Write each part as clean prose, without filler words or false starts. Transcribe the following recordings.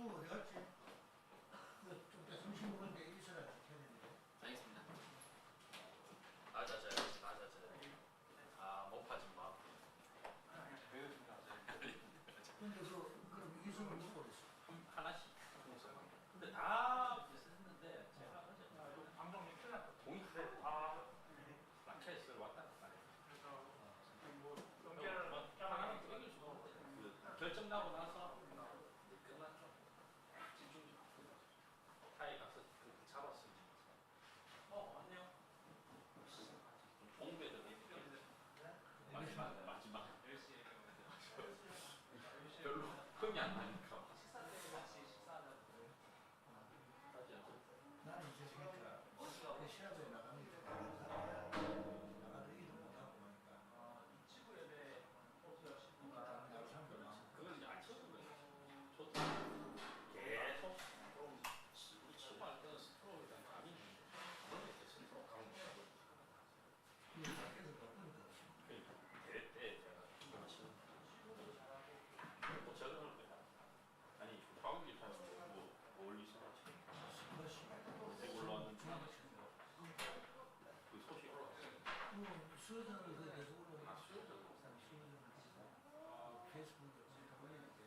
이승우 어디 갔지? 좀더 점심 먹을 때 있어라 해야 되는데. 알겠습니다. 맞아요. 못 파지 마. 근데 그럼 이승우 누구 그랬어? 하나씩. 근데 다 비슷했는데 제가 어제 방송이 끝났고 동의해. 라켓을 왔다 갔다 해. 그래서 뭐 연결을 하나는 끊길 수가 없대. 결정 나고 나서 끝났죠. 집중 좀. 타이 가서 잡았어요. 왔네요. 공배도 마지막 10시에 별로 흥이 안 나니까. 나는 이제 그러니까 그 시합에 나가는 게 나가도 일도 못하고 하니까 다른 사람들 많고. 그건 이제 안 쳐서 그래. 저도 계속 우리 치고할 때는 스트로크가 감이 그런 게 스트로크 감은 거고. 이게 밖에서 바꾸는 거 없어. 그러니까 대때 제가 이거 치는 뭐 적응을 거야. 아니 화학이 뭐 어울리시나 대구 올라왔는 그 소식 올라왔어요. 수요전을 그 계속 올라오고 수요전 페이스북에 올리는데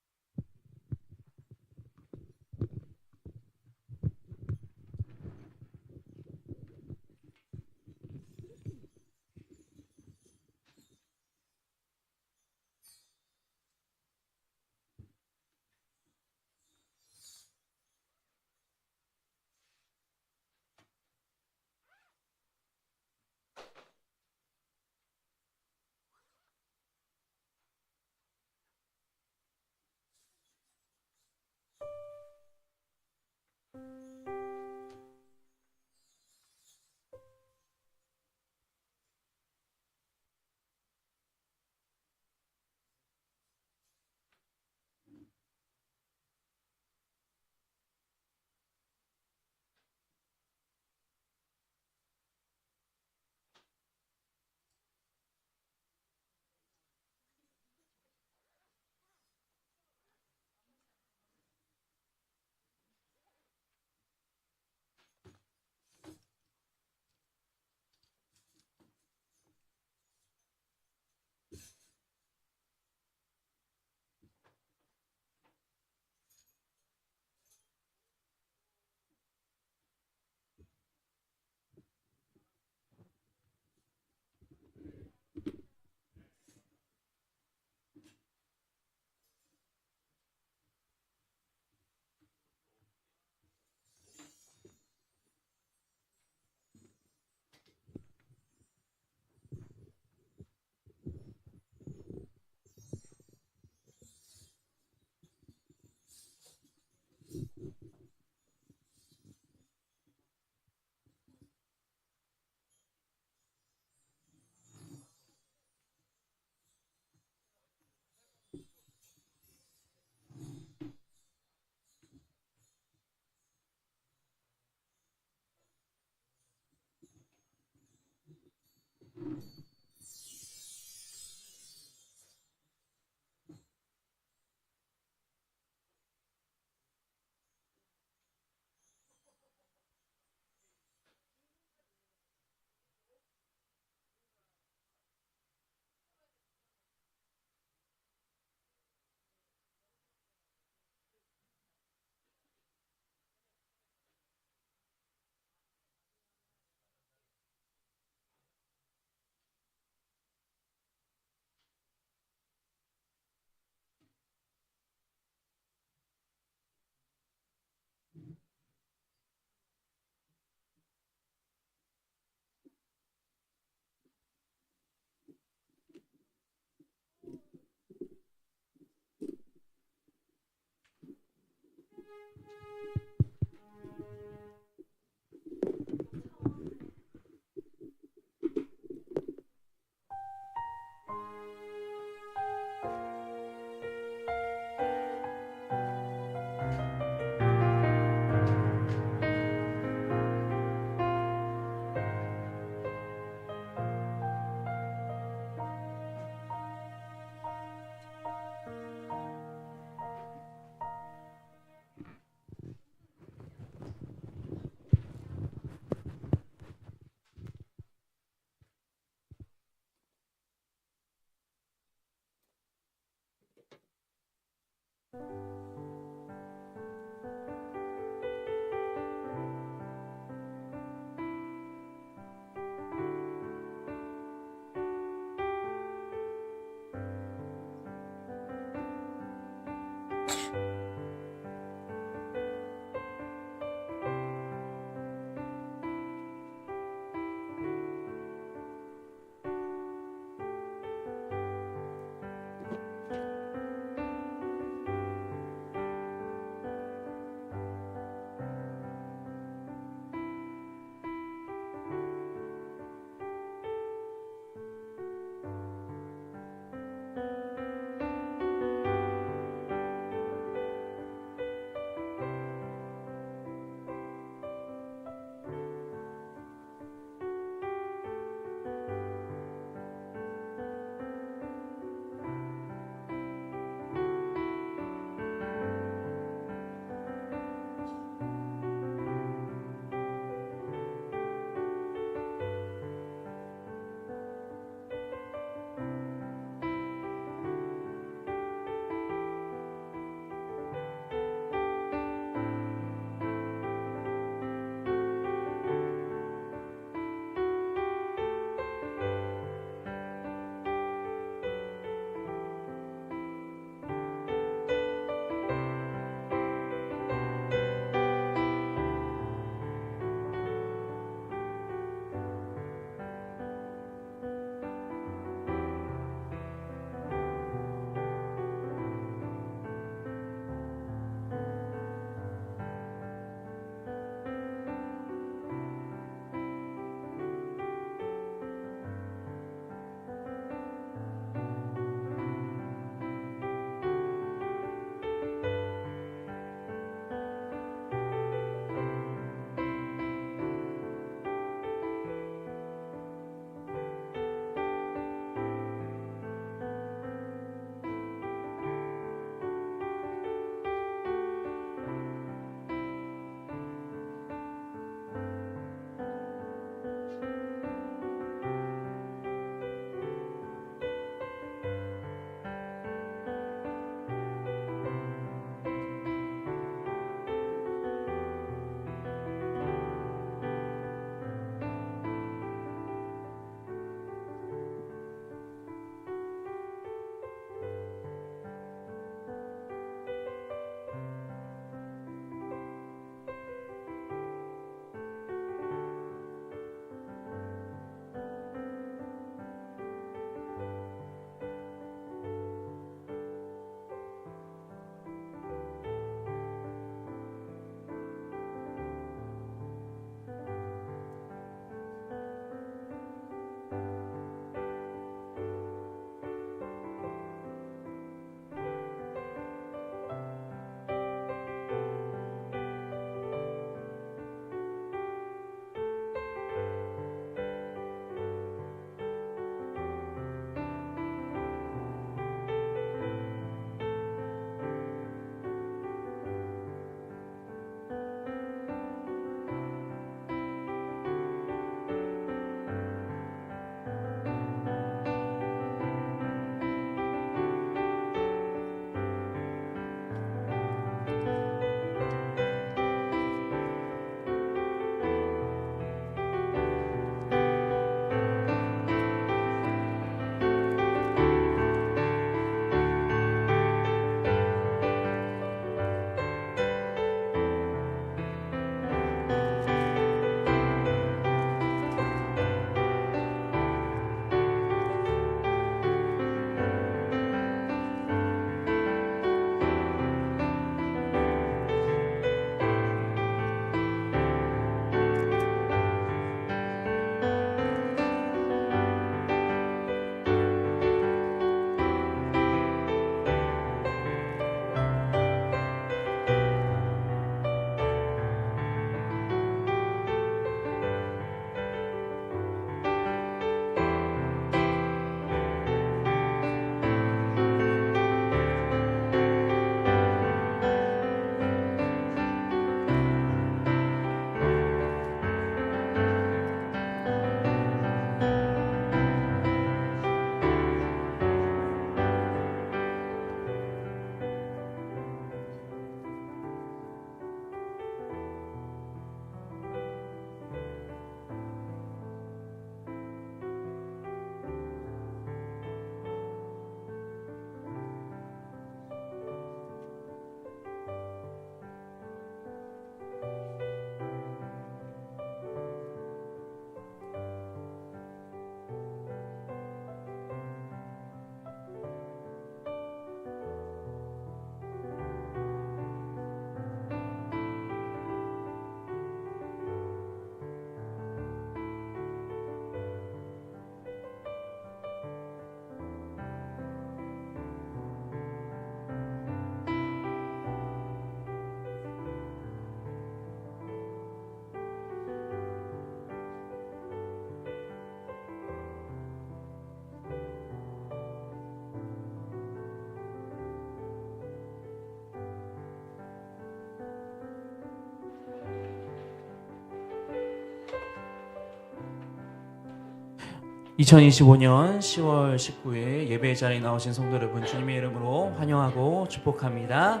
2025년 10월 19일 예배 자리에 나오신 성도 여러분 주님의 이름으로 환영하고 축복합니다.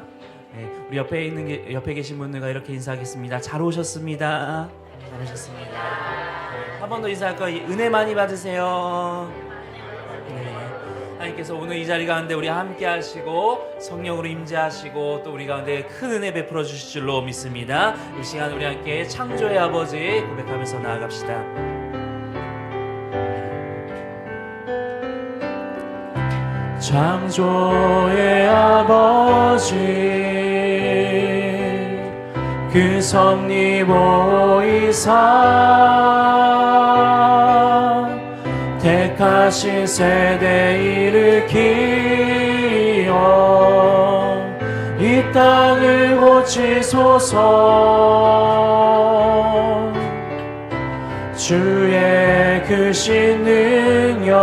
네, 우리 옆에 계신 분들과 이렇게 인사하겠습니다. 잘 오셨습니다. 잘 오셨습니다. 네, 한 번 더 인사할 거예요. 은혜 많이 받으세요. 네, 하나님께서 오늘 이 자리 가운데 우리 함께 하시고 성령으로 임재하시고 또 우리 가운데 큰 은혜 베풀어 주실 줄로 믿습니다. 이 시간 우리 함께 창조의 아버지 고백하면서 나아갑시다. 창조의 아버지 그 섭리 보이사 택하신 세대 일으키어 이 땅을 고치소서 주의 크신 능력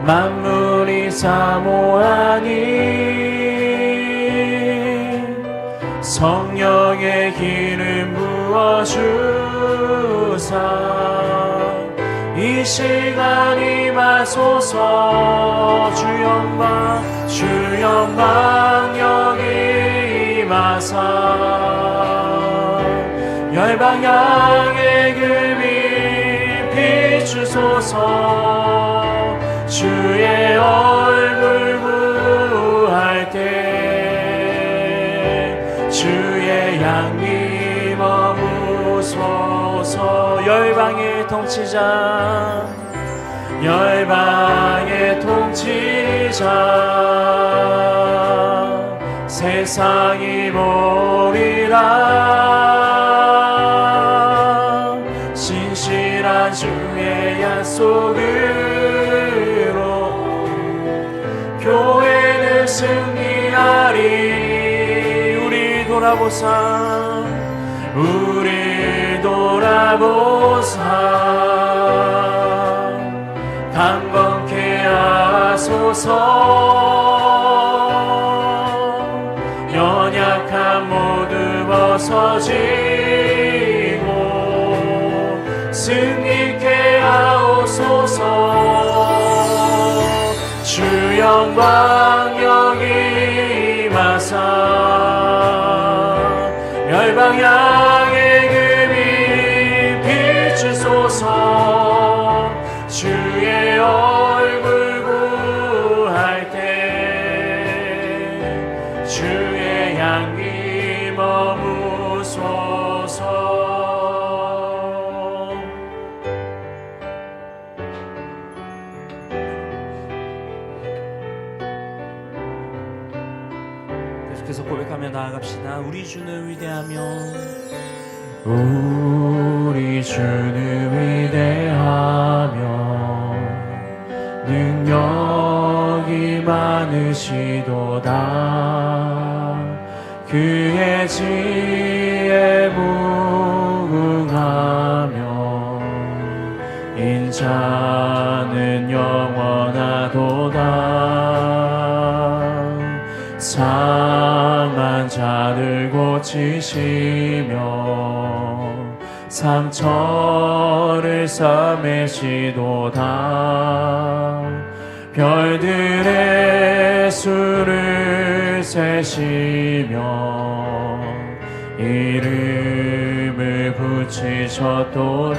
만물이 사모하니 성령의 기름 부어주사 이 시간 임하소서 주 영광 여기 임하사 열방 향해 그 빛 비추소서 주의 얼굴 구할 때 주의 양이 머무소서 열방의 통치자 세상이 모리라 신실한 주의 약속을 교회는 승리하리 우리 돌아보사 강건케 하소서 연약한 모두 벗어지고 승리케 하옵소서 주 영광 여기 임하사 열방 향해 그 빛 비추소서 주의 얼굴 구할 때 주의 향기 머무소서 계속해서 고백하며 나아갑시다. 우리 주는 위대하며 우리 주는 위대하며 능력이 많으시도다 그의 지혜 무궁하며 인자는 영원하도다 상한 자를 고치시며 상처를 싸매시도다 별들의 수를 세시며 이름을 붙이셨도다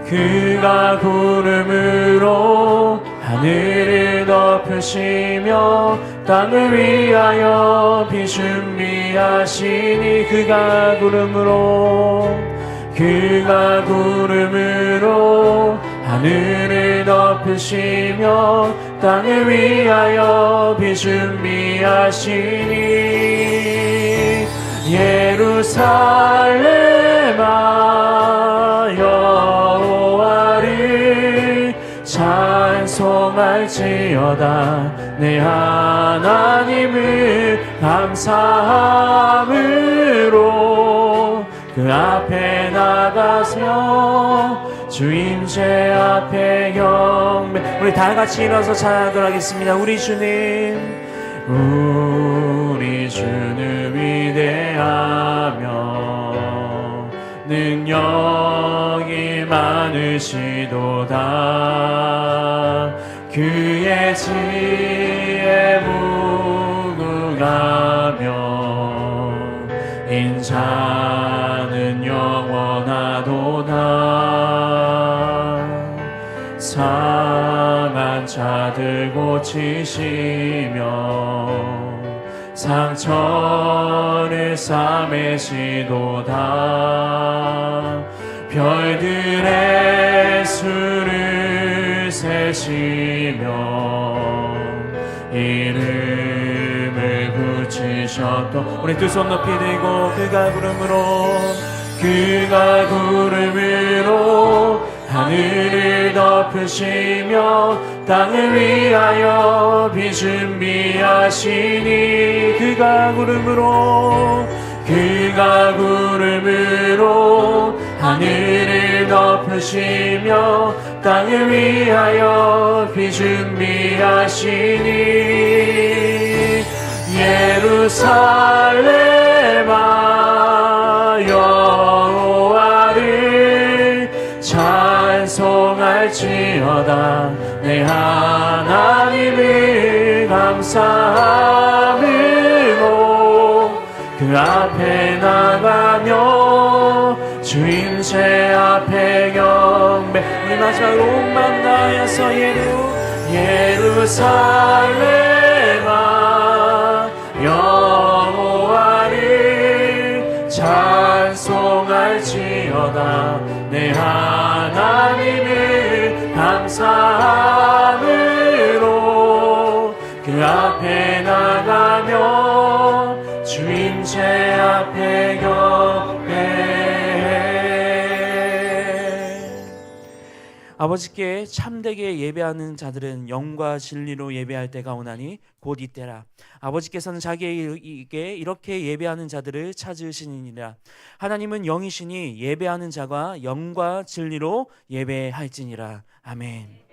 그가 구름으로 하늘을 덮으시며 땅을 위하여 비 준비하시니 그가 구름으로 하늘을 덮으시며 땅을 위하여 비 준비하시니 예루살렘아 여호와를 찬송할지어다 내 하나님을 감사함으로 그 앞에 나가서 주 임재 앞에 경배 우리 다 같이 일어서 찬양하도록 하겠습니다. 우리 주는 위대하며 능력 능력이 많으시도다. 그의 지혜 무궁하며 인자는 영원하도다. 상한 자들 고치시며 상처를 싸매시도다. 별들의 수를 세시며 이름을 붙이셨도. 우리 두 손 높이 들고 그가 구름으로 하늘을 덮으시며 땅을 위하여 비 준비하시니. 그가 구름으로 하늘을 덮으시며 땅을 위하여 비 준비하시니. 예루살렘아 여호와를 찬송할지어다. 내 하나님을 감사함으로 그 앞에 나가며 주임새 앞에 경배. 우리 마지막으로 옷만 다하여서 예루살렘아 여호와를 찬송할지어다. 내 하나님을 감사함으로 그 앞에 나가며 주임새 앞에 경배해. 아버지께 참되게 예배하는 자들은 영과 진리로 예배할 때가 오나니 곧 이때라. 아버지께서는 자기에게 이렇게 예배하는 자들을 찾으시니라. 하나님은 영이시니 예배하는 자가 영과 진리로 예배할지니라. 아멘.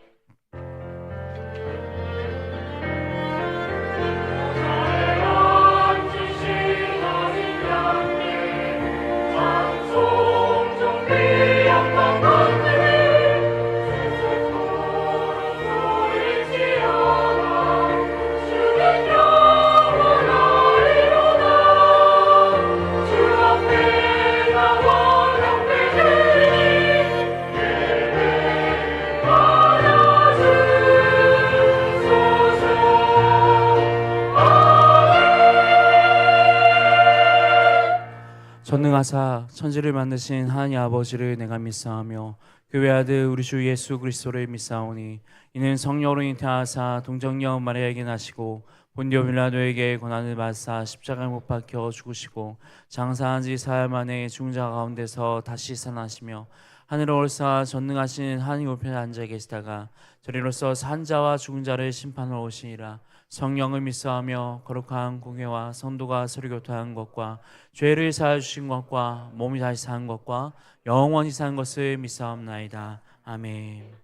전능하사 천지를 만드신 하나님 아버지를 내가 믿사오며 그 외아들 우리 주 예수 그리스도를 믿사오니 이는 성령으로 잉태하사 동정녀 마리아에게 나시고 본디오 빌라도에게 고난을 받사 십자가에 못 박혀 죽으시고 장사한 지 사흘 만에 죽은 자 가운데서 다시 살아나시며 하늘에 올사 전능하신 하나님 우편에 앉아 계시다가 저리로서 산 자와 죽은 자를 심판하러 오시니라. 성령을 믿사하며 거룩한 공회와 성도가 서로 교통한 것과 죄를 사하여 주신 것과 몸이 다시 사는 것과 영원히 사는 것을 믿사옵나이다. 아멘.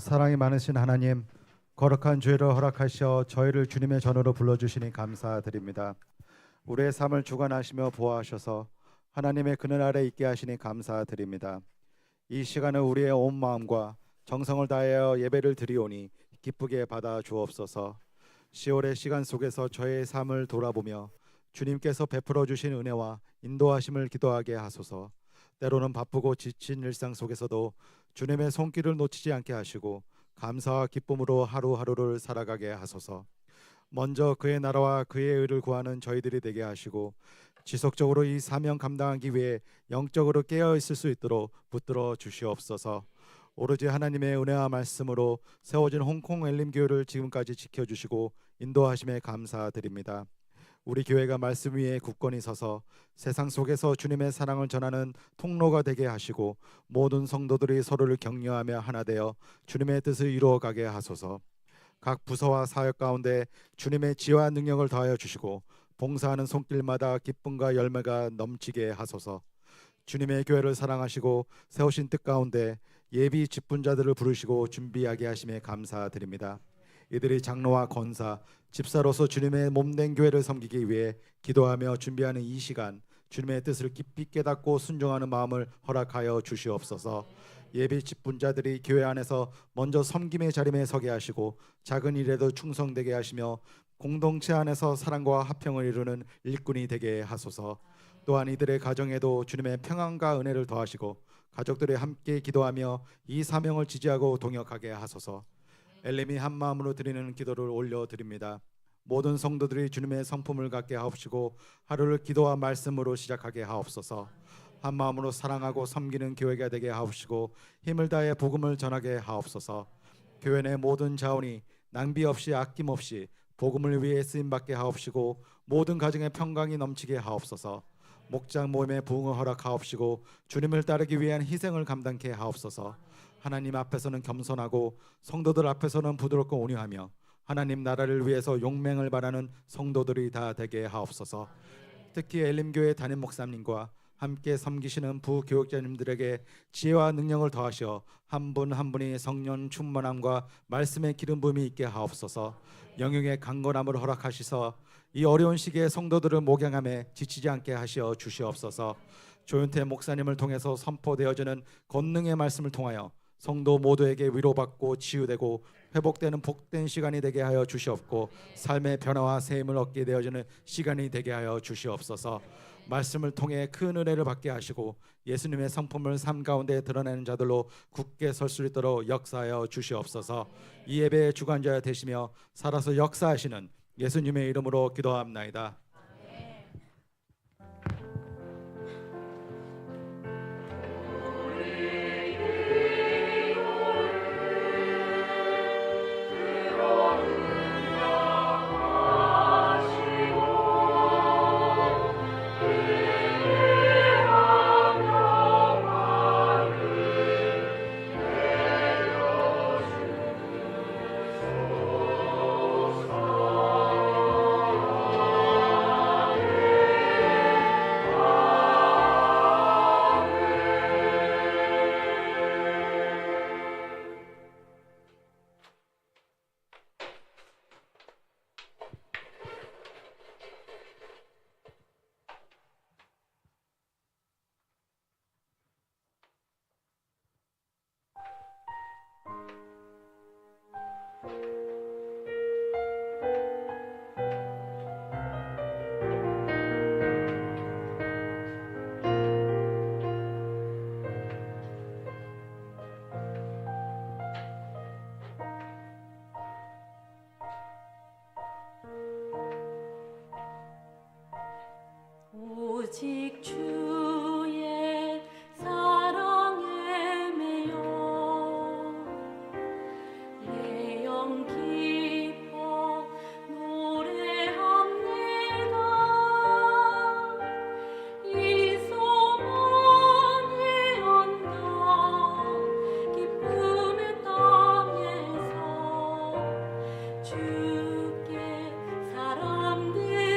사랑이 많으신 하나님, 거룩한 주일을 허락하셔 저희를 주님의 전으로 불러주시니 감사드립니다. 우리의 삶을 주관하시며 보호하셔서 하나님의 그늘 아래 있게 하시니 감사드립니다. 이 시간은 우리의 온 마음과 정성을 다하여 예배를 드리오니 기쁘게 받아 주옵소서. 10월의 시간 속에서 저의 삶을 돌아보며 주님께서 베풀어 주신 은혜와 인도하심을 기도하게 하소서. 때로는 바쁘고 지친 일상 속에서도 주님의 손길을 놓치지 않게 하시고 감사와 기쁨으로 하루하루를 살아가게 하소서. 먼저 그의 나라와 그의 의를 구하는 저희들이 되게 하시고 지속적으로 이 사명 감당하기 위해 영적으로 깨어 있을 수 있도록 붙들어 주시옵소서. 오로지 하나님의 은혜와 말씀으로 세워진 홍콩 엘림 교회를 지금까지 지켜주시고 인도하심에 감사드립니다. 우리 교회가 말씀 위에 굳건히 서서 세상 속에서 주님의 사랑을 전하는 통로가 되게 하시고 모든 성도들이 서로를 격려하며 하나 되어 주님의 뜻을 이루어가게 하소서. 각 부서와 사역 가운데 주님의 지혜와 능력을 더하여 주시고 봉사하는 손길마다 기쁨과 열매가 넘치게 하소서. 주님의 교회를 사랑하시고 세우신 뜻 가운데 예비 직분자들을 부르시고 준비하게 하심에 감사드립니다. 이들이 장로와 권사, 집사로서 주님의 몸된 교회를 섬기기 위해 기도하며 준비하는 이 시간, 주님의 뜻을 깊이 깨닫고 순종하는 마음을 허락하여 주시옵소서. 예비 직분자들이 교회 안에서 먼저 섬김의 자리에 서게 하시고 작은 일에도 충성되게 하시며 공동체 안에서 사랑과 화평을 이루는 일꾼이 되게 하소서. 또한 이들의 가정에도 주님의 평안과 은혜를 더하시고 가족들이 함께 기도하며 이 사명을 지지하고 동역하게 하소서. 엘림이 한 마음으로 드리는 기도를 올려드립니다. 모든 성도들이 주님의 성품을 갖게 하옵시고 하루를 기도와 말씀으로 시작하게 하옵소서. 한 마음으로 사랑하고 섬기는 교회가 되게 하옵시고 힘을 다해 복음을 전하게 하옵소서. 교회 내 모든 자원이 낭비 없이 아낌없이 복음을 위해 쓰임받게 하옵시고 모든 가정에 평강이 넘치게 하옵소서. 목장 모임의 부흥을 허락하옵시고 주님을 따르기 위한 희생을 감당케 하옵소서. 하나님 앞에서는 겸손하고 성도들 앞에서는 부드럽고 온유하며 하나님 나라를 위해서 용맹을 바라는 성도들이 다 되게 하옵소서. 특히 엘림교회 담임 목사님과 함께 섬기시는 부교육자님들에게 지혜와 능력을 더하셔 한 분 한 분이 성령 충만함과 말씀의 기름 부음이 있게 하옵소서. 영역의 강건함을 허락하시서 이 어려운 시기에 성도들을 목양함에 지치지 않게 하시어 주시옵소서. 조윤태 목사님을 통해서 선포되어지는 권능의 말씀을 통하여 성도 모두에게 위로받고 치유되고 회복되는 복된 시간이 되게 하여 주시옵고 삶의 변화와 새 힘을 얻게 되어지는 시간이 되게 하여 주시옵소서. 말씀을 통해 큰 은혜를 받게 하시고 예수님의 성품을 삶 가운데 드러내는 자들로 굳게 설 수 있도록 역사하여 주시옵소서. 이 예배의 주관자 되시며 살아서 역사하시는 예수님의 이름으로 기도합나이다. 오직 주의 사랑에 매여 내 영 기뻐 노래합니다. 이 소망이 온다 기쁨의 땅에서 주께 사랑 드립니다.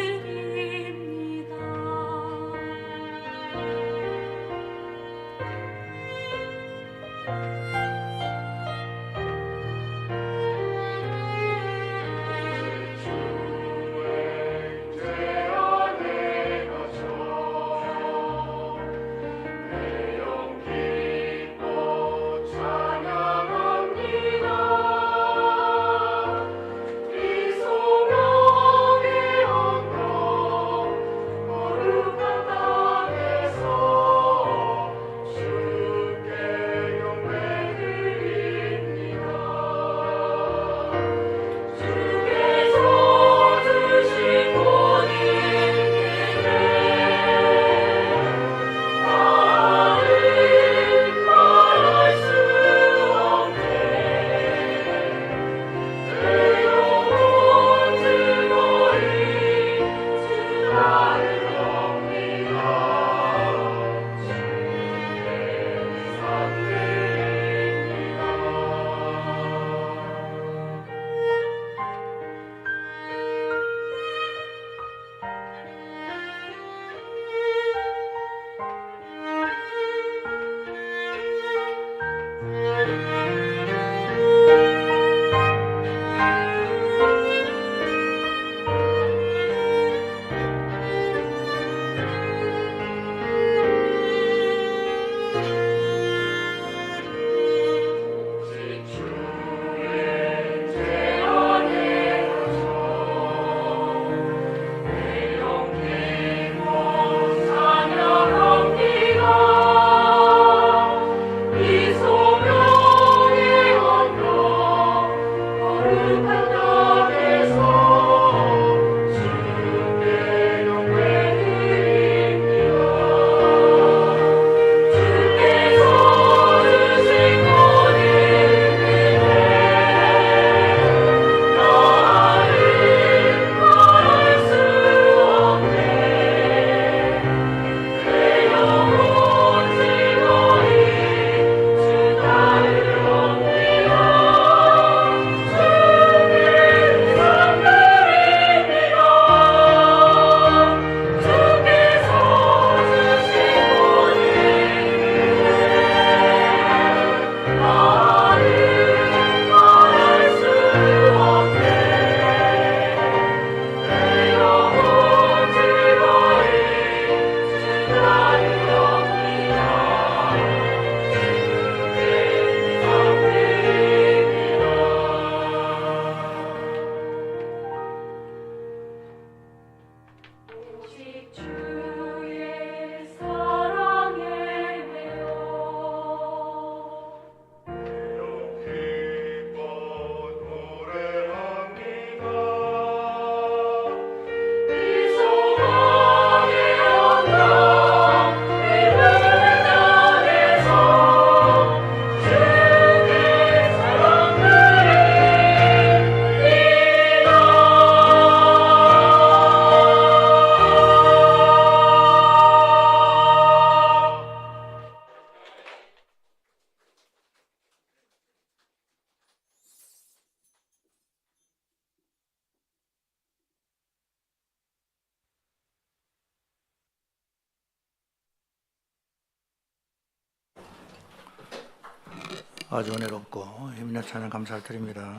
아주 은혜롭고 힘있는 찬양 감사를 드립니다.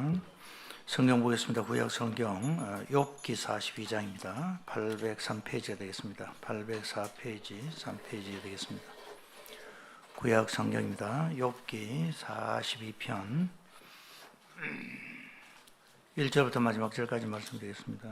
성경 보겠습니다. 구약 성경 욥기 42장입니다. 803페이지가 되겠습니다. 804페이지, 3페이지가 되겠습니다. 구약 성경입니다. 욥기 42편 1절부터 마지막 절까지 말씀드리겠습니다.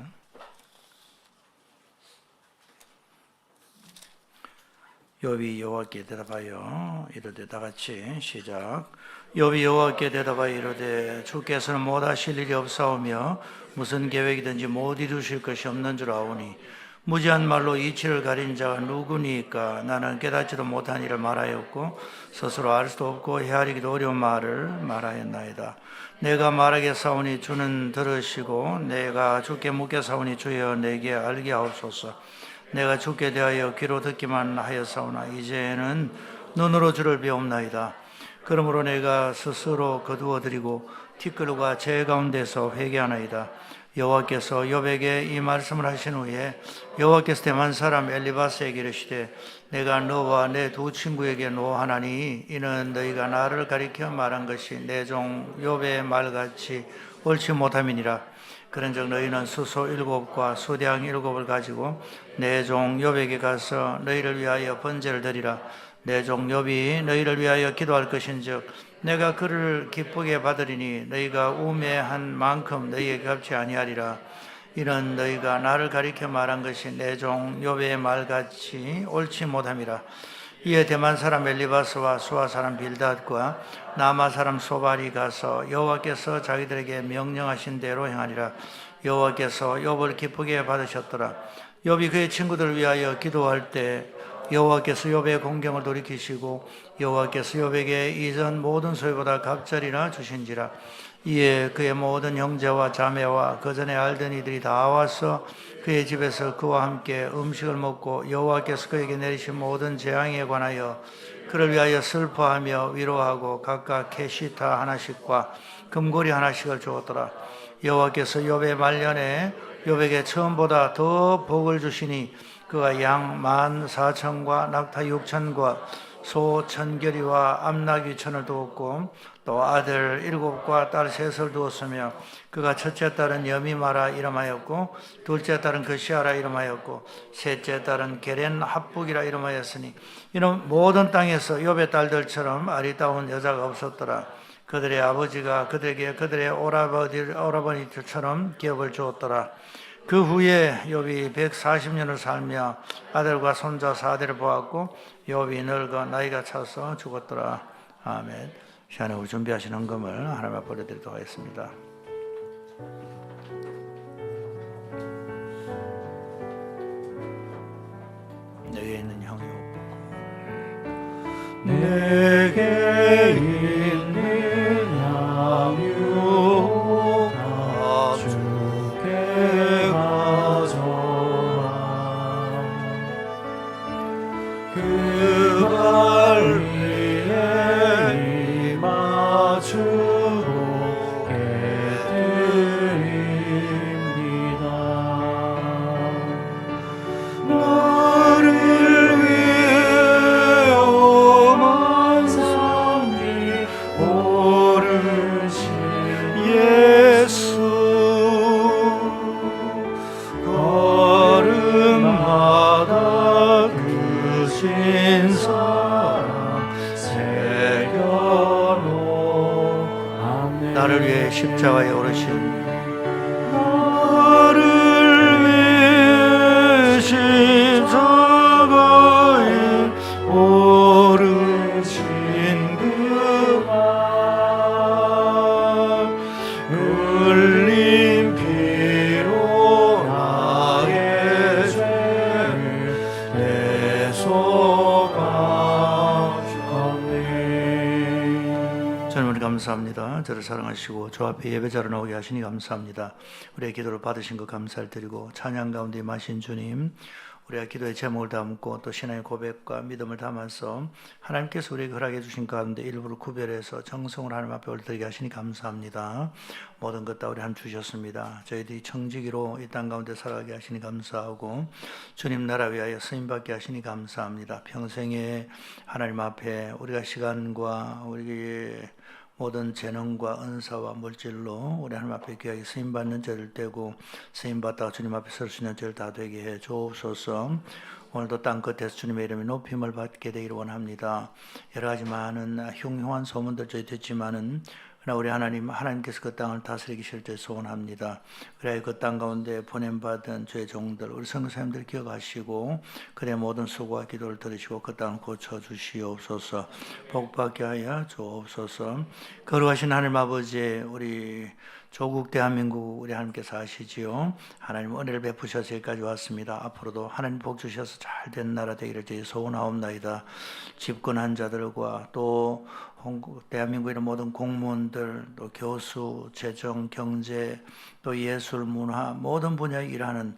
욥이 여호와께 대답하여 이르되, 다 같이 시작. 욥이 여호와께 대답하여 이르되, 주께서는 못하실 일이 없사오며 무슨 계획이든지 못 이루실 것이 없는 줄 아오니 무지한 말로 이치를 가린 자가 누구니까? 나는 깨닫지도 못한 일을 말하였고 스스로 알 수도 없고 헤아리기도 어려운 말을 말하였나이다. 내가 말하겠사오니 주는 들으시고 내가 주께 묻겠사오니 주여 내게 알게 하옵소서. 내가 주께 대하여 귀로 듣기만 하였사오나 이제는 눈으로 주를 배옵나이다. 그러므로 내가 스스로 거두어드리고 티끌과 제 가운데서 회개하나이다. 여호와께서 욥에게 이 말씀을 하신 후에 여호와께서 대만 사람 엘리바스에게 이르시되, 내가 너와 내 두 친구에게 노하나니 이는 너희가 나를 가리켜 말한 것이 내 종 욥의 말같이 옳지 못함이니라. 그런즉 너희는 수소 7과 수량 7을 가지고 내 종 욥에게 가서 너희를 위하여 번제를 드리라. 내 종 욥이 너희를 위하여 기도할 것인즉 내가 그를 기쁘게 받으리니 너희가 우매한 만큼 너희에게 갚지 아니하리라. 이는 너희가 나를 가리켜 말한 것이 내 종 욥의 말같이 옳지 못함이라. 이에 대만 사람 엘리바스와 수아 사람 빌닷과 나마 사람 소발이 가서 여호와께서 자기들에게 명령하신 대로 행하리라. 여호와께서 욥을 기쁘게 받으셨더라. 욥이 그의 친구들을 위하여 기도할 때 여호와께서 욥의 공경을 돌이키시고 여호와께서 욥에게 이전 모든 소유보다 갑절이나 주신지라. 이에 그의 모든 형제와 자매와 그 전에 알던 이들이 다 와서 그의 집에서 그와 함께 음식을 먹고 여호와께서 그에게 내리신 모든 재앙에 관하여 그를 위하여 슬퍼하며 위로하고 각각 캐시타 하나씩과 금고리 하나씩을 주었더라. 여호와께서 욥의 말년에 욥에게 처음보다 더 복을 주시니 그가 양 14,000과 낙타 6,000과 소 1,000결이와 암낙 2,000을 두었고 또 아들 7과 딸 3을 두었으며 그가 첫째 딸은 여미마라 이름하였고 둘째 딸은 그시아라 이름하였고 셋째 딸은 게렌 합북이라 이름하였으니 이는 모든 땅에서 욥의 딸들처럼 아리따운 여자가 없었더라. 그들의 아버지가 그들에게 그들의 오라버니들처럼 기업을 주었더라. 그 후에 욥이 140년을 살며 아들과 손자 4대를 보았고 욥이 늙어 나이가 차서 죽었더라. 아멘. 시간에 우리 준비하신 헌금을 하나님 앞에 올려드리도록 하겠습니다. 내게 있는 형이 없고 내게 있는 양육아 주께 가져라. 그 발 위에 임하주고 깨뜨립니다. 너를 위해 오만 성기 오르신 예수 걸음마다 그 신사랑 새겨놓. 아멘. 나를 위해 십자가에 오르신 나를 위해 십자가에 오르신 그 발 흘린 피로 나의 죄를 대속하셨네. 주님, 우리 감사합니다. 저를 사랑하시고 저 앞에 예배자로 나오게 하시니 감사합니다. 우리의 기도를 받으신 것 감사를 드리고 찬양 가운데 임하신 주님, 우리가 기도의 제목을 담고 또 신앙의 고백과 믿음을 담아서 하나님께서 우리에게 허락해 주신 가운데 일부를 구별해서 정성을 하나님 앞에 올려드리게 하시니 감사합니다. 모든 것 다 우리 하나님 주셨습니다. 저희들이 청지기로 이 땅 가운데 살아가게 하시니 감사하고 주님 나라 위하여 쓰임받게 하시니 감사합니다. 평생에 하나님 앞에 우리가 시간과 우리 모든 재능과 은사와 물질로 우리 하나님 앞에 귀하게 쓰임받는 저를 떼고 쓰임받다가 주님 앞에 설 수 있는 저를 다 되게 해 주옵소서. 오늘도 땅끝에서 주님의 이름이 높임을 받게 되기를 원합니다. 여러 가지 많은 흉흉한 소문들 저희 듣지만은 그러나 우리 하나님께서 그 땅을 다스리기 를 소원합니다. 그래야 그 땅 가운데 보냄받은 주의 종들, 우리 성도님들 기억하시고 그의 모든 수고와 기도를 들으시고 그 땅을 고쳐주시옵소서. 복받게 하여 주옵소서. 거룩하신 하나님 아버지, 우리 조국 대한민국 우리 하나님께서 아시지요. 하나님 은혜를 베푸셔서 여기까지 왔습니다. 앞으로도 하나님 복 주셔서 잘된 나라 되기를 저희 소원하옵나이다. 집권한 자들과 또 대한민국의 모든 공무원들, 또 교수, 재정, 경제, 또 예술, 문화 모든 분야에 일하는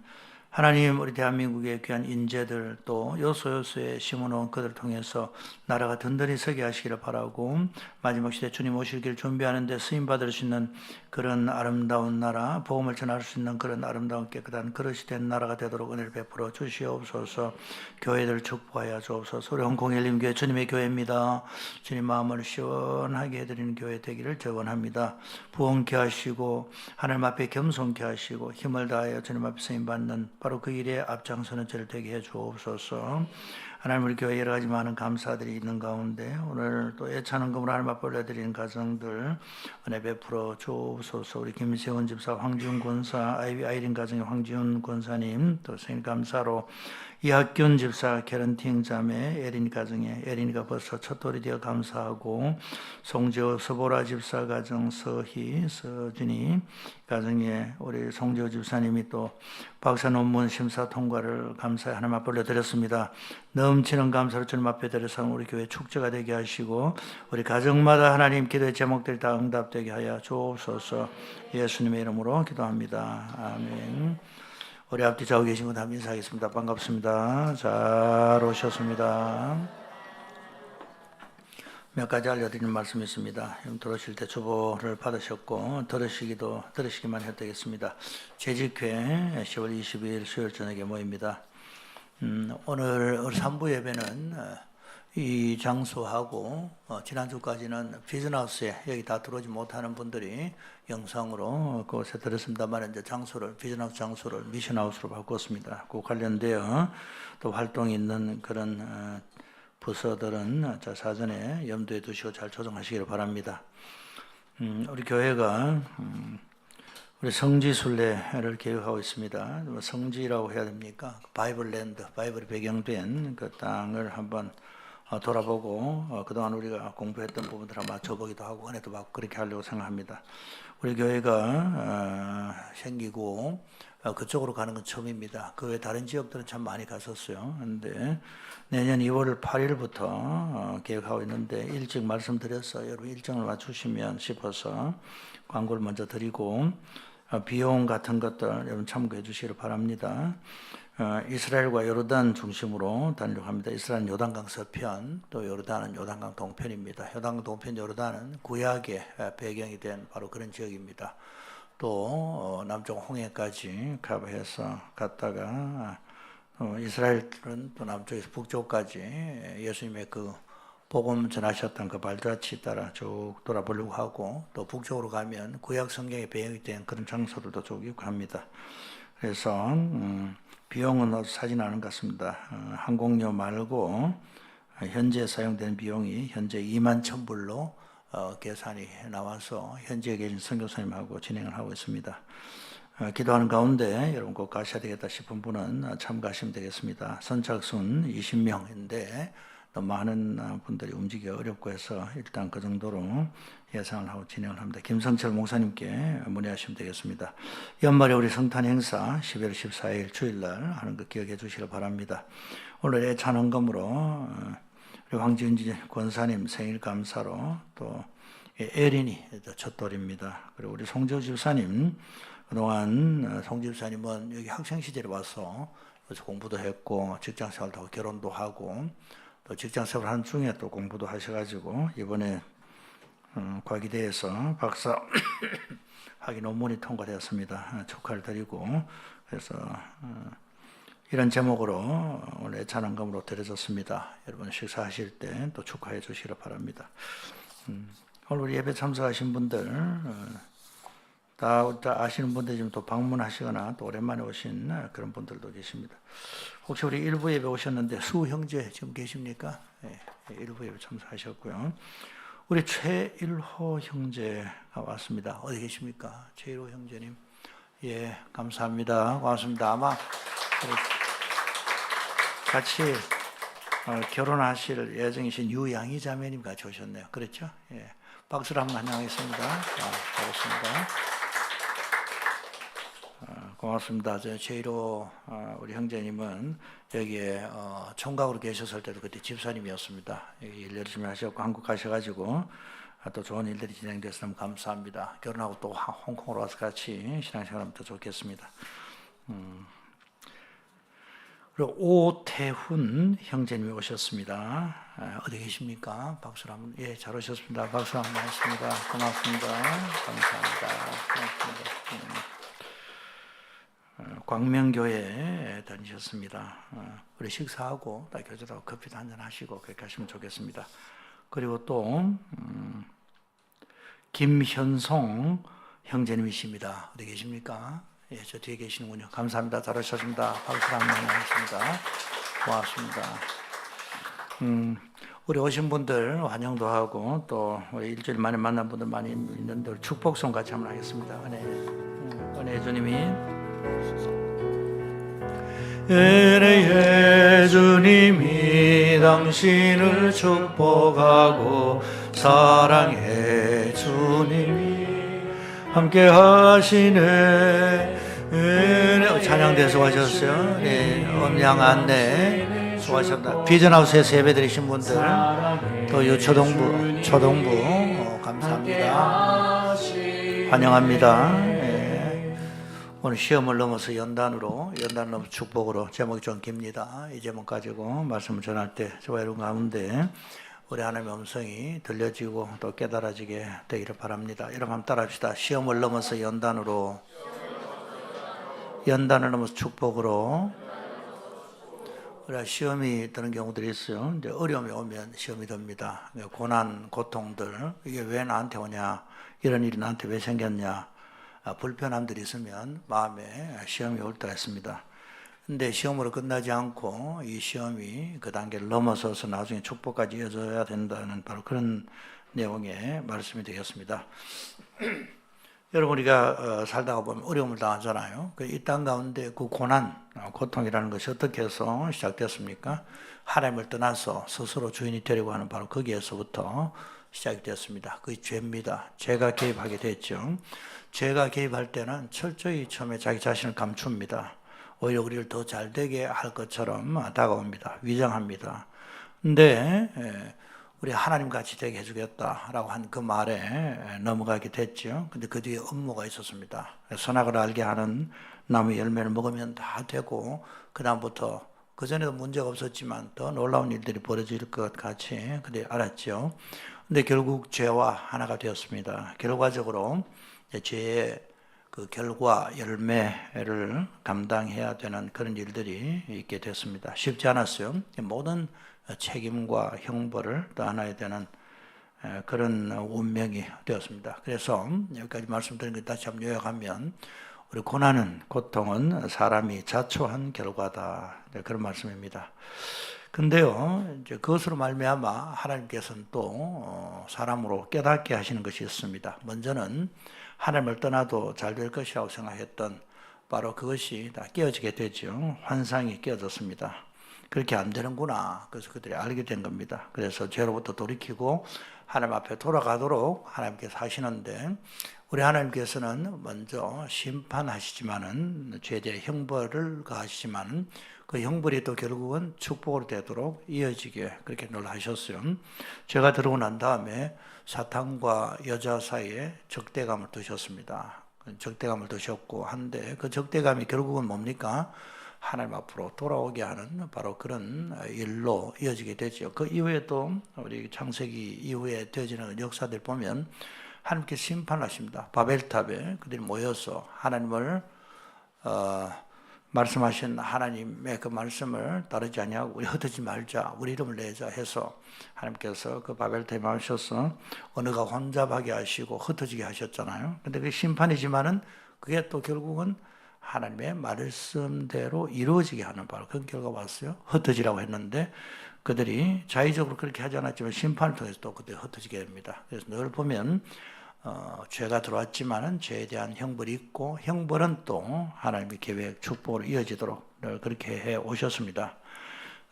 하나님 우리 대한민국의 귀한 인재들 또 요소요소에 심어놓은 그들을 통해서 나라가 든든히 서게 하시기를 바라고 마지막 시대 주님 오실 길 준비하는 데 쓰임받을 수 있는 그런 아름다운 나라, 복음을 전할 수 있는 그런 아름다운 깨끗한 그릇이 된 나라가 되도록 은혜를 베풀어 주시옵소서. 교회들 축복하여 주옵소서. 우리 홍콩엘림교회 주님의 교회입니다. 주님 마음을 시원하게 해드리는 교회 되기를 원합니다. 부흥케 하시고 하나님 앞에 겸손케 하시고 힘을 다하여 주님 앞에 쓰임받는 바로 그 일에 앞장서는 저를 되게 해 주옵소서. 하나님 우리 교회 여러 가지 많은 감사들이 있는 가운데 오늘 또 애찬헌금으로 하나님 앞에 올려드리는 가정들 은혜 베풀어 주옵소서. 우리 김세훈 집사, 황지훈 권사, 아이린 가정의 황지훈 권사님, 또 생일 감사로 이학균 집사, 캐런팅 자매, 에린 가정에 에린이가 벌써 첫 돌이 되어 감사하고 송지호 서보라 집사 가정, 서희, 서준이 가정에 우리 송지호 집사님이 또 박사 논문 심사 통과를 감사해 하나님 앞에 올려드렸습니다. 넘치는 감사로 주님 앞에 드려서 우리 교회 축제가 되게 하시고 우리 가정마다 하나님 기도의 제목들이 다 응답되게 하여 주옵소서. 예수님의 이름으로 기도합니다. 아멘. 우리 앞뒤 좌우 계신 분 한번 인사하겠습니다. 반갑습니다. 잘 오셨습니다. 몇 가지 알려드리는 말씀이 있습니다. 들어오실 때 주보를 받으셨고 들으시기만 해도 되겠습니다. 재직회 10월 22일 수요일 저녁에 모입니다. 오늘 3부 예배는 이 장소하고 지난주까지는 비전하우스에 여기 다 들어오지 못하는 분들이 영상으로 그곳에 들었습니다만 이제 비전하우스 장소를 미션하우스로 바꿨습니다. 그 관련되어 또 활동이 있는 그런 부서들은 사전에 염두에 두시고 잘 조정하시기를 바랍니다. 우리 교회가 우리 성지순례를 계획하고 있습니다. 성지라고 해야 됩니까? 바이블랜드, 바이블이 배경된 그 땅을 한번 돌아보고 그동안 우리가 공부했던 부분들 한번 맞춰보기도 하고 은혜도 받고 그렇게 하려고 생각합니다. 우리 교회가 생기고 그쪽으로 가는 건 처음입니다. 그 외 다른 지역들은 참 많이 갔었어요. 그런데 내년 2월 8일부터 계획하고 있는데 일찍 말씀드렸어요. 여러분 일정을 맞추시면 싶어서 광고를 먼저 드리고 비용 같은 것들 여러분 참고해 주시기를 바랍니다. 이스라엘과 요르단 중심으로 다니려고 합니다. 이스라엘은 요단강 서편, 또 요르단은 요단강 동편입니다. 요단강 동편 요르단은 구약의 배경이 된 바로 그런 지역입니다. 또 남쪽 홍해까지 커버해서 갔다가 이스라엘은 또 남쪽에서 북쪽까지 예수님의 그 복음 전하셨던 그 발자취 따라 쭉 돌아보려고 하고 또 북쪽으로 가면 구약 성경에 배경이 된 그런 장소들도 쭉 있고 합니다. 그래서 비용은 사진 않은 것 같습니다. 항공료 말고 현재 사용되는 비용이 현재 21,000불로 계산이 나와서 현지에 계신 선교사님하고 진행을 하고 있습니다. 기도하는 가운데 여러분 꼭 가셔야 되겠다 싶은 분은 참가하시면 되겠습니다. 선착순 20명인데 너무 많은 분들이 움직이기 어렵고 해서 일단 그 정도로 예상을 하고 진행을 합니다. 김성철 목사님께 문의하시면 되겠습니다. 연말에 우리 성탄 행사 12월 14일 주일날 하는 거 기억해 주시길 바랍니다. 오늘 애찬헌금으로 우리 황지은 권사님 생일 감사로 또 에린이 첫 돌입니다. 그리고 우리 송지호 집사님 그동안 송지호 집사님은 여기 학생 시절에 와서 공부도 했고 직장생활도 하고 결혼도 하고 또 직장생활 하는 중에 또 공부도 하셔가지고 이번에 과기대에서 박사 학위 논문이 통과되었습니다. 축하를 드리고 그래서 이런 제목으로 오늘 애찬헌금으로 드려졌습니다. 여러분 식사하실 때 또 축하해 주시기를 바랍니다. 오늘 우리 예배 참석하신 분들 다 아시는 분들 지금 또 방문하시거나 또 오랜만에 오신 그런 분들도 계십니다. 혹시 우리 일부 예배 오셨는데 수 형제 지금 계십니까? 네, 일부 예배 참석하셨고요. 우리 최일호 형제가 왔습니다. 어디 계십니까? 최일호 형제님. 예, 감사합니다. 고맙습니다. 아마 같이 결혼하실 예정이신 유양희 자매님 같이 오셨네요. 그렇죠? 예. 박수로 한번 환영하겠습니다. 반갑습니다. 고맙습니다. 저 최일호 우리 형제님은 여기에 총각으로 계셨을 때도 그때 집사님이었습니다. 일 열심히 하셨고 한국 가셔가지고 또 좋은 일들이 진행돼서 너무 감사합니다. 결혼하고 또 홍콩으로 와서 같이 신앙생활하면 더 좋겠습니다. 그리고 오태훈 형제님이 오셨습니다. 어디 계십니까? 박수로 한번. 예, 잘 오셨습니다. 박수 한번 하겠습니다. 고맙습니다. 감사합니다. 고맙습니다. 광명교회에 다니셨습니다. 우리 식사하고 딱 교제하고 커피도 한잔 하시고 그렇게 하시면 좋겠습니다. 그리고 또 김현송 형제님이십니다. 어디 계십니까? 예, 저 뒤에 계시는군요. 감사합니다. 잘 오셨습니다. 박수 한번 하겠습니다. 고맙습니다. 우리 오신 분들 환영도 하고 또 우리 일주일 만에 만난 분들 많이 있는데 축복송 같이 한번 하겠습니다. 은혜 주님이 은혜의 주님이 당신을 축복하고 사랑의 주님이 함께 하시네. 찬양대 수고하셨어요. 네, 음량 안내 수고하셨다. 비전하우스에서 예배드리신 분들 또 초동부 감사합니다. 환영합니다. 네. 오늘 시험을 넘어서 연단 넘어 축복으로 제목이 좀 깁니다. 이 제목 가지고 말씀을 전할 때 저와 여러분 가운데 우리 하나님의 음성이 들려지고 또 깨달아지게 되기를 바랍니다. 여러분 한번 따라합시다. 시험을 넘어서 연단을 넘어서 축복으로. 우리가 시험이 드는 경우들이 있어요. 이제 어려움이 오면 시험이 듭니다. 고난, 고통들, 이게 왜 나한테 오냐, 이런 일이 나한테 왜 생겼냐, 불편함들이 있으면 마음에 시험이 올 때가 있습니다. 근데 시험으로 끝나지 않고 이 시험이 그 단계를 넘어서서 나중에 축복까지 이어져야 된다는 바로 그런 내용의 말씀이 되겠습니다. 여러분 우리가 살다가 보면 어려움을 당하잖아요. 이 땅 가운데 그 고난, 고통이라는 것이 어떻게 해서 시작됐습니까? 하나님을 떠나서 스스로 주인이 되려고 하는 바로 거기에서부터 시작이 됐습니다. 그게 죄입니다. 죄가 개입하게 됐죠. 죄가 개입할 때는 철저히 처음에 자기 자신을 감춥니다. 오히려 우리를 더 잘되게 할 것처럼 다가옵니다. 위장합니다. 근데 우리 하나님 같이 되게 해주겠다라고 한 그 말에 넘어가게 됐죠. 근데 그 뒤에 업무가 있었습니다. 선악을 알게 하는 나무 열매를 먹으면 다 되고 그 다음부터 그 전에도 문제가 없었지만 더 놀라운 일들이 벌어질 것 같이 그래 알았죠. 근데 결국 죄와 하나가 되었습니다. 결과적으로 죄의 그 결과 열매를 감당해야 되는 그런 일들이 있게 됐습니다. 쉽지 않았어요. 모든 책임과 형벌을 떠안아야 되는 그런 운명이 되었습니다. 그래서 여기까지 말씀드린 것 다시 한번 요약하면 우리 고난은, 고통은 사람이 자초한 결과다. 그런 말씀입니다. 근데요, 이제 그것으로 말미암아 하나님께서는 또 사람으로 깨닫게 하시는 것이 있습니다. 먼저는 하나님을 떠나도 잘 될 것이라고 생각했던 바로 그것이 다 깨어지게 되죠. 환상이 깨어졌습니다. 그렇게 안 되는구나. 그래서 그들이 알게 된 겁니다. 그래서 죄로부터 돌이키고 하나님 앞에 돌아가도록 하나님께서 하시는데 우리 하나님께서는 먼저 심판하시지만은 죄에 대해 형벌을 가하시지만은 그 형벌이 또 결국은 축복으로 되도록 이어지게 그렇게 늘 하셨어요. 죄가 들어오고 난 다음에 사탄과 여자 사이에 적대감을 두셨습니다. 적대감을 두셨고 한데 그 적대감이 결국은 뭡니까? 하나님 앞으로 돌아오게 하는 바로 그런 일로 이어지게 되죠. 그 이후에 또 우리 창세기 이후에 되어지는 역사들 보면 하나님께 심판하십니다. 바벨탑에 그들이 모여서 하나님을 말씀하신 하나님의 그 말씀을 따르지 아니하고 우리 흩어지지 말자, 우리 이름을 내자 해서 하나님께서 그 바벨 대마하셔서 언어가 혼잡하게 하시고 흩어지게 하셨잖아요. 근데 그게 심판이지만은 그게 또 결국은 하나님의 말씀대로 이루어지게 하는 바로 그런 결과가 왔어요. 흩어지라고 했는데 그들이 자의적으로 그렇게 하지 않았지만 심판을 통해서 또 그들이 흩어지게 됩니다. 그래서 늘 보면 죄가 들어왔지만은 죄에 대한 형벌이 있고 형벌은 또 하나님의 계획, 축복으로 이어지도록 늘 그렇게 해 오셨습니다.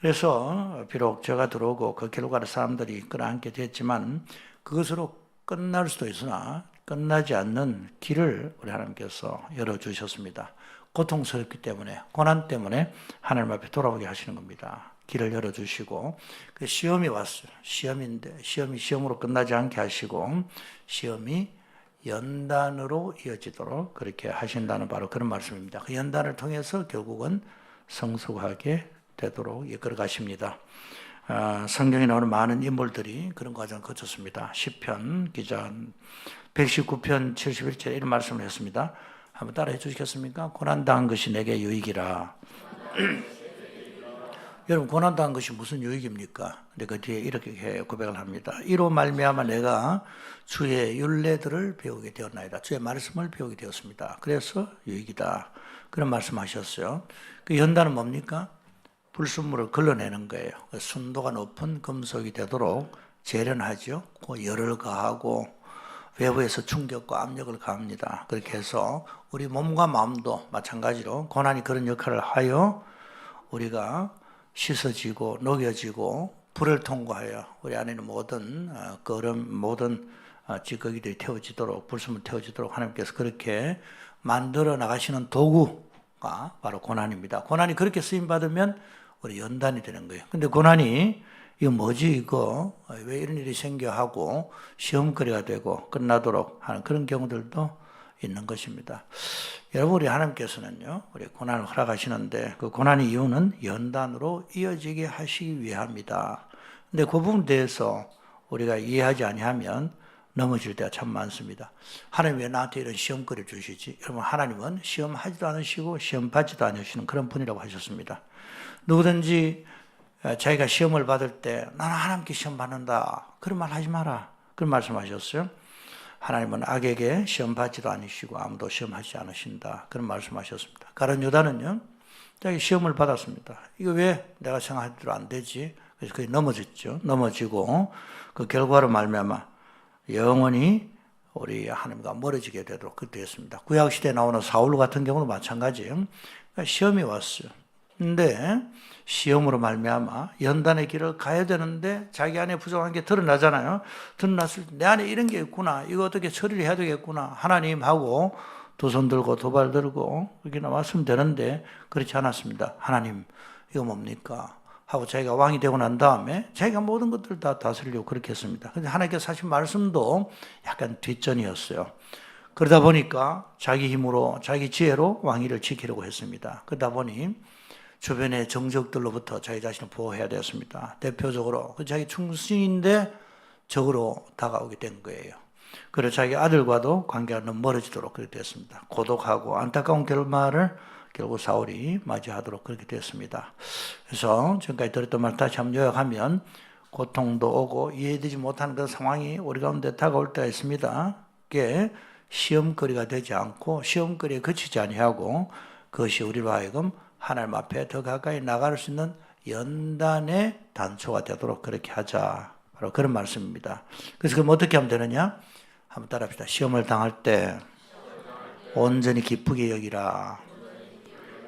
그래서 비록 죄가 들어오고 그 결과를 사람들이 끌어안게 됐지만 그것으로 끝날 수도 있으나 끝나지 않는 길을 우리 하나님께서 열어주셨습니다. 고통스럽기 때문에, 고난 때문에 하나님 앞에 돌아오게 하시는 겁니다. 길을 열어주시고, 그 시험이 왔어요. 시험인데, 시험으로 끝나지 않게 하시고, 시험이 연단으로 이어지도록 그렇게 하신다는 바로 그런 말씀입니다. 그 연단을 통해서 결국은 성숙하게 되도록 이끌어 가십니다. 성경에 나오는 많은 인물들이 그런 과정을 거쳤습니다. 시편 기자 119편 71절에 이런 말씀을 했습니다. 한번 따라해 주시겠습니까? 고난당한 것이 내게 유익이라. 여러분, 고난당한 것이 무슨 유익입니까? 근데 그 뒤에 이렇게 고백을 합니다. 이로 말미암아 내가 주의 율례들을 배우게 되었나이다. 주의 말씀을 배우게 되었습니다. 그래서 유익이다. 그런 말씀하셨어요. 그 연단은 뭡니까? 불순물을 걸러내는 거예요. 순도가 높은 금속이 되도록 재련하죠. 그 열을 가하고 외부에서 충격과 압력을 가합니다. 그렇게 해서 우리 몸과 마음도 마찬가지로 고난이 그런 역할을 하여 우리가 씻어지고 녹여지고 불을 통과하여 우리 안에 있는 모든 거름, 모든 찌꺼기들이 태워지도록, 불순물 태워지도록 하나님께서 그렇게 만들어 나가시는 도구가 바로 고난입니다. 고난이 그렇게 쓰임받으면 우리 연단이 되는 거예요. 근데 고난이 이거 뭐지 이거 왜 이런 일이 생겨 하고 시험거리가 되고 끝나도록 하는 그런 경우들도 있는 것입니다. 여러분, 우리 하나님께서는요, 우리 고난을 허락하시는데 그 고난의 이유는 연단으로 이어지게 하시기 위함이다. 근데 그 부분에 대해서 우리가 이해하지 아니하면 넘어질 때가 참 많습니다. 하나님 왜 나한테 이런 시험거리를 주시지? 여러분, 하나님은 시험하지도 않으시고 시험 받지도 않으시는 그런 분이라고 하셨습니다. 누구든지 자기가 시험을 받을 때 나는 하나님께 시험 받는다, 그런 말 하지 마라, 그런 말씀하셨어요. 하나님은 악에게 시험 받지도 않으시고 아무도 시험하지 않으신다, 그런 말씀하셨습니다. 가룟 유다는요, 자기 시험을 받았습니다. 이거 왜 내가 생각한 대로 안 되지? 그래서 그게 넘어졌죠. 넘어지고 그 결과로 말미암아 영원히 우리 하나님과 멀어지게 되도록 그렇게 됐습니다. 구약시대에 나오는 사울 같은 경우도 마찬가지예요. 그러니까 시험이 왔어요. 근데 시험으로 말미암아 연단의 길을 가야 되는데 자기 안에 부족한 게 드러나잖아요. 드러났을 때 내 안에 이런 게 있구나, 이거 어떻게 처리를 해야 되겠구나, 하나님하고 두 손 들고 두 발 들고 그렇게 나왔으면 되는데 그렇지 않았습니다. 하나님, 이거 뭡니까? 하고 자기가 왕이 되고 난 다음에 자기가 모든 것들을 다 다스리려고 그렇게 했습니다. 그런데 하나님께서 하신 말씀도 약간 뒷전이었어요. 그러다 보니까 자기 힘으로, 자기 지혜로 왕위를 지키려고 했습니다. 그러다 보니 주변의 정적들로부터 자기 자신을 보호해야 되었습니다. 대표적으로 자기 충신인데 적으로 다가오게 된 거예요. 그래서 자기 아들과도 관계가 너무 멀어지도록 그렇게 됐습니다. 고독하고 안타까운 결말을 결국 사울이 맞이하도록 그렇게 됐습니다. 그래서 지금까지 들었던 말 다시 한번 요약하면 고통도 오고 이해되지 못하는 그런 상황이 우리 가운데 다가올 때가 있습니다. 그게 시험거리가 되지 않고 시험거리에 그치지 아니하고 그것이 우리로 하여금 하나님 앞에 더 가까이 나갈 수 있는 연단의 단초가 되도록 그렇게 하자, 바로 그런 말씀입니다. 그래서 그럼 어떻게 하면 되느냐? 한번 따라합시다. 시험을 당할 때 온전히 기쁘게 여기라.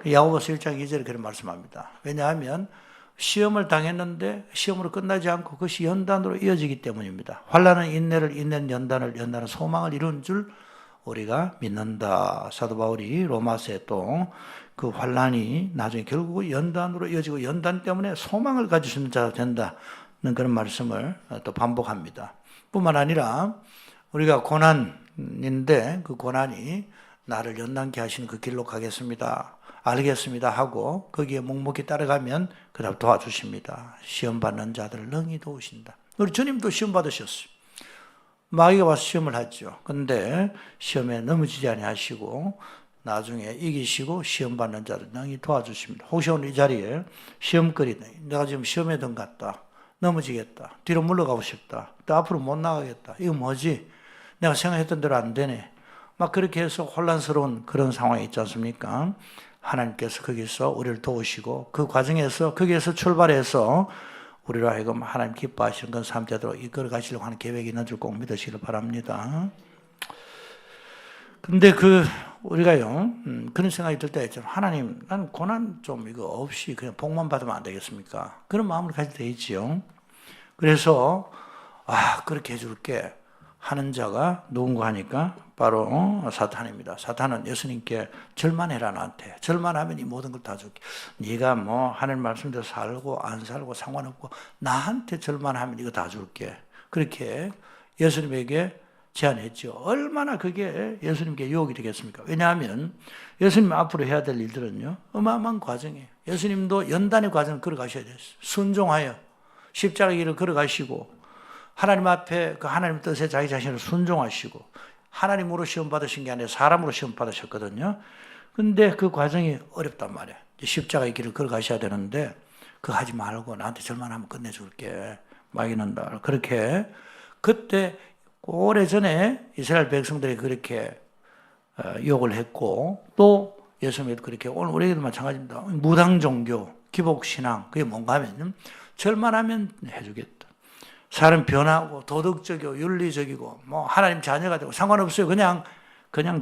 야고보서 1장 2절에 그런 말씀합니다. 왜냐하면 시험을 당했는데 시험으로 끝나지 않고 그것이 연단으로 이어지기 때문입니다. 환난은 인내를, 인내는 연단을, 연단은 소망을 이루는 줄 우리가 믿는다. 사도 바울이 로마서에 또 그 환난이 나중에 결국 연단으로 이어지고 연단 때문에 소망을 가지시는 자가 된다는 그런 말씀을 또 반복합니다. 뿐만 아니라 우리가 고난인데 그 고난이 나를 연단케 하시는 그 길로 가겠습니다, 알겠습니다 하고 거기에 묵묵히 따라가면 그다음 도와주십니다. 시험 받는 자들을 능히 도우신다. 우리 주님도 시험 받으셨어요. 마귀가 와서 시험을 하죠. 그런데 시험에 넘어지지 아니하시고 나중에 이기시고 시험 받는 자를 능히 도와주십니다. 혹시 오늘 이 자리에 시험거리, 내가 지금 시험에 든 것 같다, 넘어지겠다, 뒤로 물러가고 싶다, 또 앞으로 못 나가겠다, 이거 뭐지? 내가 생각했던 대로 안 되네. 막 그렇게 해서 혼란스러운 그런 상황이 있지 않습니까? 하나님께서 거기서 우리를 도우시고 그 과정에서 거기에서 출발해서 우리로 하여금 하나님 기뻐하시는 건 삶대로 이끌어 가시려고 하는 계획이 있는 줄 꼭 믿으시길 바랍니다. 근데 우리가요, 그런 생각이 들 때가 있잖아요. 하나님, 나는 고난 좀 이거 없이 그냥 복만 받으면 안 되겠습니까? 그런 마음을 가질 때 있지요. 그래서, 그렇게 해줄게 하는 자가 누군가 하니까 바로 사탄입니다. 사탄은 예수님께 절만해라 나한테. 절만하면 이 모든 걸 다 줄게. 네가 뭐 하늘 말씀대로 살고 안 살고 상관없고 나한테 절만하면 이거 다 줄게. 그렇게 예수님에게 제안했죠. 얼마나 그게 예수님께 유혹이 되겠습니까? 왜냐하면 예수님 앞으로 해야 될 일들은요, 어마어마한 과정이에요. 예수님도 연단의 과정을 걸어가셔야 됐어요. 순종하여 십자가의 길을 걸어가시고 하나님 앞에 그 하나님 뜻에 자기 자신을 순종하시고 하나님으로 시험 받으신 게 아니라 사람으로 시험 받으셨거든요. 근데 그 과정이 어렵단 말이에요. 십자가의 길을 걸어가셔야 되는데 그거 하지 말고 나한테 절만하면 끝내줄게 막 이런다. 그렇게 그때 오래전에 이스라엘 백성들이 그렇게 욕을 했고 또 예수님도 그렇게 오늘 우리에게도 마찬가지입니다. 무당 종교, 기복 신앙 그게 뭔가 하면 절만하면 해주겠다. 사람 변하고 도덕적이고 윤리적이고 뭐 하나님 자녀가 되고 상관없어요. 그냥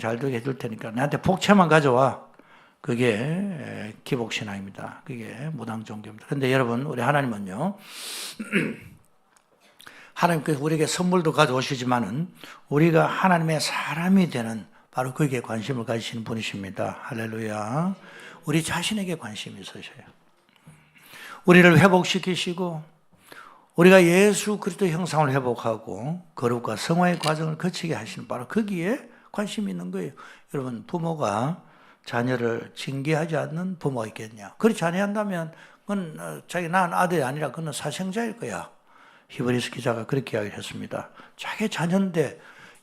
잘 되게 해줄 테니까 나한테 복채만 가져와. 그게 기복 신앙입니다. 그게 무당 종교입니다. 그런데 여러분 우리 하나님은요. 하나님께서 우리에게 선물도 가져오시지만은 우리가 하나님의 사람이 되는 바로 거기에 관심을 가지시는 분이십니다. 할렐루야. 우리 자신에게 관심이 있으셔요. 우리를 회복시키시고 우리가 예수 그리스도의 형상을 회복하고 거룩과 성화의 과정을 거치게 하시는 바로 거기에 관심이 있는 거예요. 여러분 부모가 자녀를 징계하지 않는 부모가 있겠냐? 그렇지 아니한다면 그건 자기 낳은 아들이 아니라 그건 사생자일 거야. 히브리서 기자가 그렇게 이야기를 했습니다. 자기 자녀인데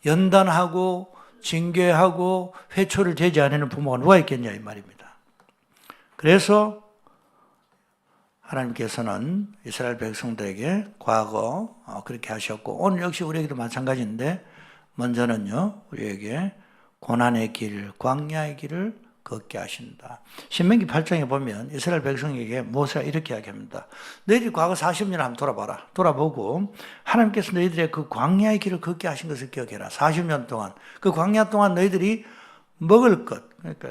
연단하고 징계하고 회초를 대지 않는 부모가 누가 있겠냐 이 말입니다. 그래서 하나님께서는 이스라엘 백성들에게 과거 그렇게 하셨고 오늘 역시 우리에게도 마찬가지인데 먼저는요 우리에게 고난의 길, 광야의 길을 걷게 하신다. 신명기 8장에 보면 이스라엘 백성에게 모세가 이렇게 이야기합니다. 너희들이 과거 40년 한번 돌아봐라. 돌아보고 하나님께서 너희들의 그 광야의 길을 걷게 하신 것을 기억해라. 40년 동안 그 광야 동안 너희들이 먹을 것, 그러니까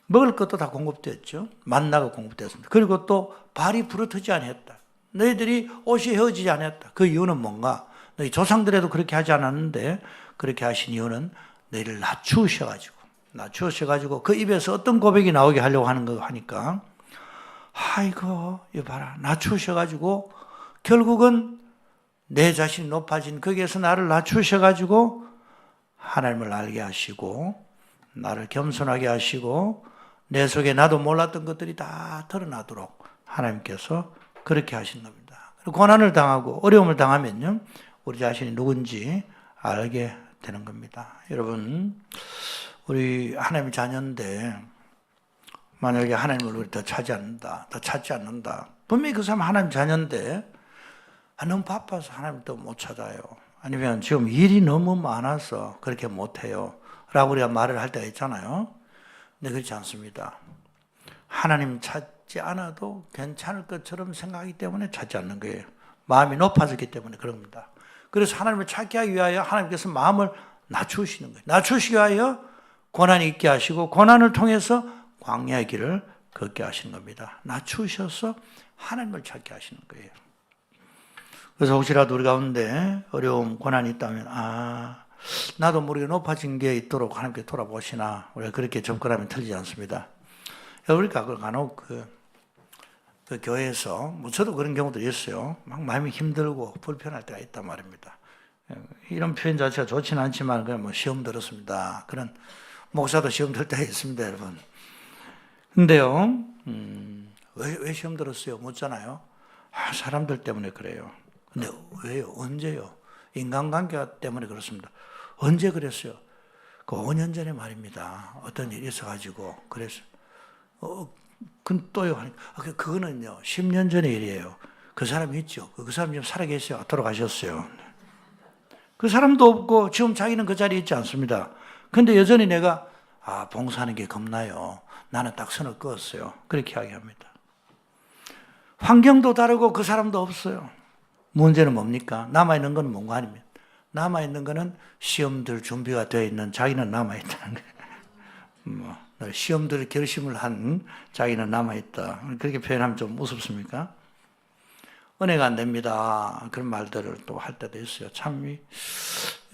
먹을 것도 다 공급됐죠. 만나가 공급됐습니다. 그리고 또 발이 부르트지 않았다. 너희들이 옷이 헤어지지 않았다. 그 이유는 뭔가? 너희 조상들에도 그렇게 하지 않았는데 그렇게 하신 이유는 너희를 낮추셔가지고 그 입에서 어떤 고백이 나오게 하려고 하는 거 하니까 이거 봐라. 낮추셔가지고 결국은 내 자신이 높아진 거기에서 나를 낮추셔가지고 하나님을 알게 하시고 나를 겸손하게 하시고 내 속에 나도 몰랐던 것들이 다 드러나도록 하나님께서 그렇게 하신 겁니다. 고난을 당하고 어려움을 당하면요 우리 자신이 누군지 알게 되는 겁니다. 여러분 우리 하나님의 자녀인데 만약에 하나님을 우리 더 찾지 않는다. 분명히 그 사람 하나님 자녀인데 너무 바빠서 하나님 또 못 찾아요. 아니면 지금 일이 너무 많아서 그렇게 못해요. 라고 우리가 말을 할 때가 있잖아요. 근데 그렇지 않습니다. 하나님 찾지 않아도 괜찮을 것처럼 생각하기 때문에 찾지 않는 거예요. 마음이 높아졌기 때문에 그런 겁니다. 그래서 하나님을 찾기 하기 위하여 하나님께서 마음을 낮추시는 거예요. 낮추시기 위하여 고난이 있게 하시고 고난을 통해서 광야의 길을 걷게 하시는 겁니다. 낮추셔서 하나님을 찾게 하시는 거예요. 그래서 혹시라도 우리 가운데 어려움, 고난이 있다면 나도 모르게 높아진 게 있도록 하나님께 돌아보시나 우리가 그렇게 접근하면 틀리지 않습니다. 우리가 간혹 그 교회에서 저도 그런 경우들이 있어요. 막 마음이 힘들고 불편할 때가 있단 말입니다. 이런 표현 자체가 좋지는 않지만 그냥 시험 들었습니다. 그런 목사도 시험 들 때가 있습니다, 여러분. 근데요, 왜 시험 들었어요? 묻잖아요. 사람들 때문에 그래요. 근데 왜요? 언제요? 인간관계 때문에 그렇습니다. 언제 그랬어요? 그 5년 전에 말입니다. 어떤 일이 있어가지고 그래서 또요 하니까 그거는요 10년 전의 일이에요. 그 사람이 있죠. 그 사람 지금 살아계세요. 돌아가셨어요. 그 사람도 없고 지금 자기는 그 자리에 있지 않습니다. 근데 여전히 내가 봉사하는 게 겁나요. 나는 딱 선을 그었어요. 그렇게 이야기합니다. 환경도 다르고 그 사람도 없어요. 문제는 뭡니까? 남아있는 건 뭔가 아니면 남아있는 거는 시험들 준비가 되어 있는 자기는 남아있다는 거예요. 시험들 결심을 한 자기는 남아있다. 그렇게 표현하면 좀 우습습니까? 은혜가 안 됩니다. 그런 말들을 또 할 때도 있어요. 참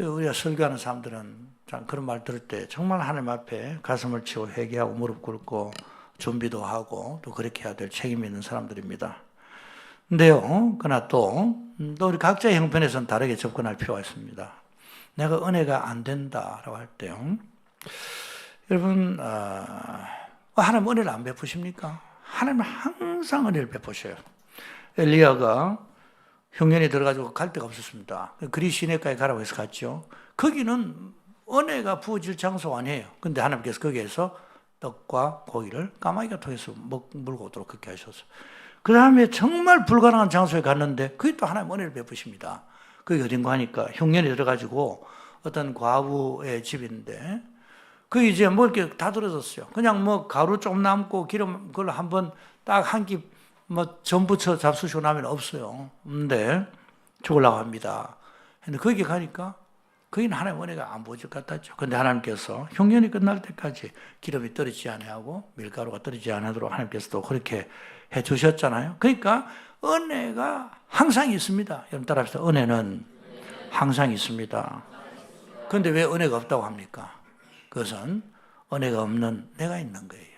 우리가 설교하는 사람들은 참 그런 말 들을 때 정말 하나님 앞에 가슴을 치고 회개하고 무릎 꿇고 준비도 하고 또 그렇게 해야 될 책임이 있는 사람들입니다. 근데요, 그러나 또 우리 각자의 형편에서는 다르게 접근할 필요가 있습니다. 내가 은혜가 안 된다라고 할 때요, 여러분, 하나님 은혜를 안 베푸십니까? 하나님은 항상 은혜를 베푸셔요. 엘리야가 흉년이 들어가지고 갈 데가 없었습니다. 그리 시내가에 가라고 해서 갔죠. 거기는 은혜가 부어질 장소가 아니에요. 근데 하나님께서 거기에서 떡과 고기를 까마귀가 통해서 물고 오도록 그렇게 하셨어요. 그 다음에 정말 불가능한 장소에 갔는데 그게 또 하나님 은혜를 베푸십니다. 그게 어딘가 하니까 흉년이 들어가지고 어떤 과부의 집인데 그 이제 뭐 이렇게 다 들어졌어요. 그냥 뭐 가루 좀 남고 기름 그걸 한번 딱 한 끼 뭐 전 부쳐 잡수시고 나면 없어요. 근데 죽으려고 합니다. 근데 거기 가니까 거기는 하나님 은혜가 안 보질 것 같았죠. 근데 하나님께서 흉년이 끝날 때까지 기름이 떨어지지 않고 밀가루가 떨어지지 않도록 하나님께서 또 그렇게 해 주셨잖아요. 그러니까 은혜가 항상 있습니다. 여러분 따라합시다. 은혜는 항상 있습니다. 그런데 왜 은혜가 없다고 합니까? 그것은 은혜가 없는 내가 있는 거예요.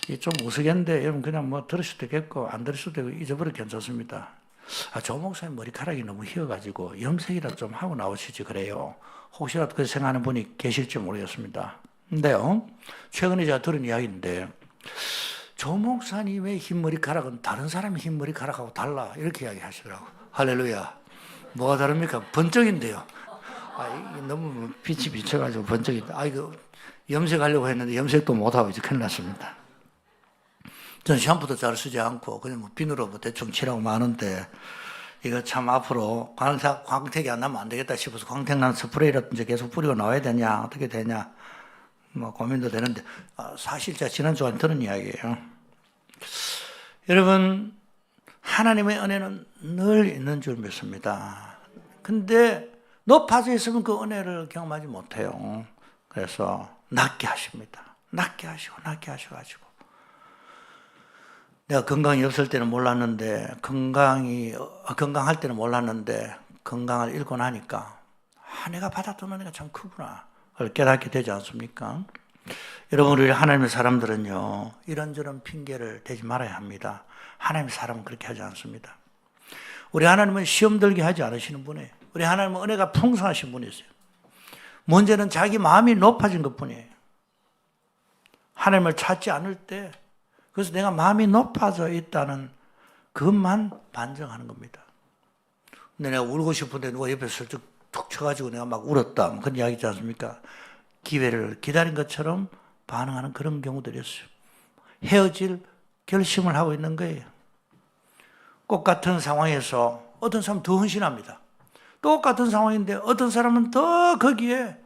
이게 좀 우스갯는데 여러분 그냥 뭐 들을 수도 있겠고 안 들을 수도 있고 잊어버려도 괜찮습니다. 조 목사님 머리카락이 너무 휘어가지고 염색이라도 좀 하고 나오시지 그래요. 혹시라도 그렇게 생각하는 분이 계실지 모르겠습니다. 근데요, 최근에 제가 들은 이야기인데 조 목사님의 흰 머리카락은 다른 사람의 흰 머리카락하고 달라 이렇게 이야기하시더라고요. 할렐루야. 뭐가 다릅니까? 번쩍인데요. 너무 빛이 비쳐가지고 번쩍인데 이거 염색하려고 했는데 염색도 못하고 이제 큰일 났습니다. 저는 샴푸도 잘 쓰지 않고 그냥 뭐 비누로 뭐 대충 칠하고 마는데 이거 참 앞으로 광택이 안 나면 안 되겠다 싶어서 광택 나는 스프레이라든지 계속 뿌리고 나와야 되냐 어떻게 되냐 뭐 고민도 되는데 사실 제가 지난주에 들은 이야기예요. 여러분 하나님의 은혜는 늘 있는 줄 믿습니다. 근데 높아져 있으면 그 은혜를 경험하지 못해요. 그래서 낮게 하십니다. 낮게 하셔가지고 내가 건강이 없을 때는 몰랐는데 건강할 때는 몰랐는데 건강을 잃고 나니까 내가 받았던 은혜가 참 크구나 그걸 깨닫게 되지 않습니까? 여러분 우리 하나님의 사람들은요 이런저런 핑계를 대지 말아야 합니다. 하나님의 사람은 그렇게 하지 않습니다. 우리 하나님은 시험 들게 하지 않으시는 분이에요. 우리 하나님은 은혜가 풍성하신 분이세요. 문제는 자기 마음이 높아진 것뿐이에요. 하나님을 찾지 않을 때 그래서 내가 마음이 높아져 있다는 그것만 반증하는 겁니다. 근데 내가 울고 싶은데 누가 옆에서 슬쩍 툭 쳐가지고 내가 막 울었다. 그런 이야기 있지 않습니까? 기회를 기다린 것처럼 반응하는 그런 경우들이 있어요. 헤어질 결심을 하고 있는 거예요. 똑같은 상황에서 어떤 사람은 더 헌신합니다. 똑같은 상황인데 어떤 사람은 더 거기에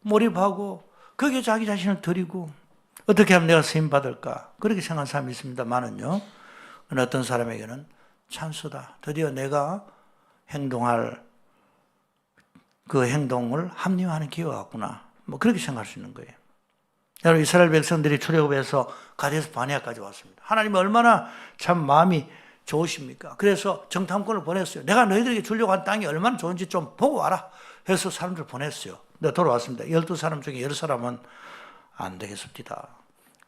몰입하고 거기에 자기 자신을 드리고 어떻게 하면 내가 쓰임받을까? 그렇게 생각하는 사람이 있습니다만은요. 어떤 사람에게는 찬스다. 드디어 내가 행동할 그 행동을 합리화하는 기회가 왔구나. 뭐 그렇게 생각할 수 있는 거예요. 여러분 이스라엘 백성들이 출애굽해서 가데스 바네아까지 왔습니다. 하나님이 얼마나 참 마음이 좋으십니까? 그래서 정탐꾼을 보냈어요. 내가 너희들에게 주려고 한 땅이 얼마나 좋은지 좀 보고 와라. 해서 사람들을 보냈어요. 근데 돌아왔습니다. 12사람 중에 10사람은 안 되겠습니다.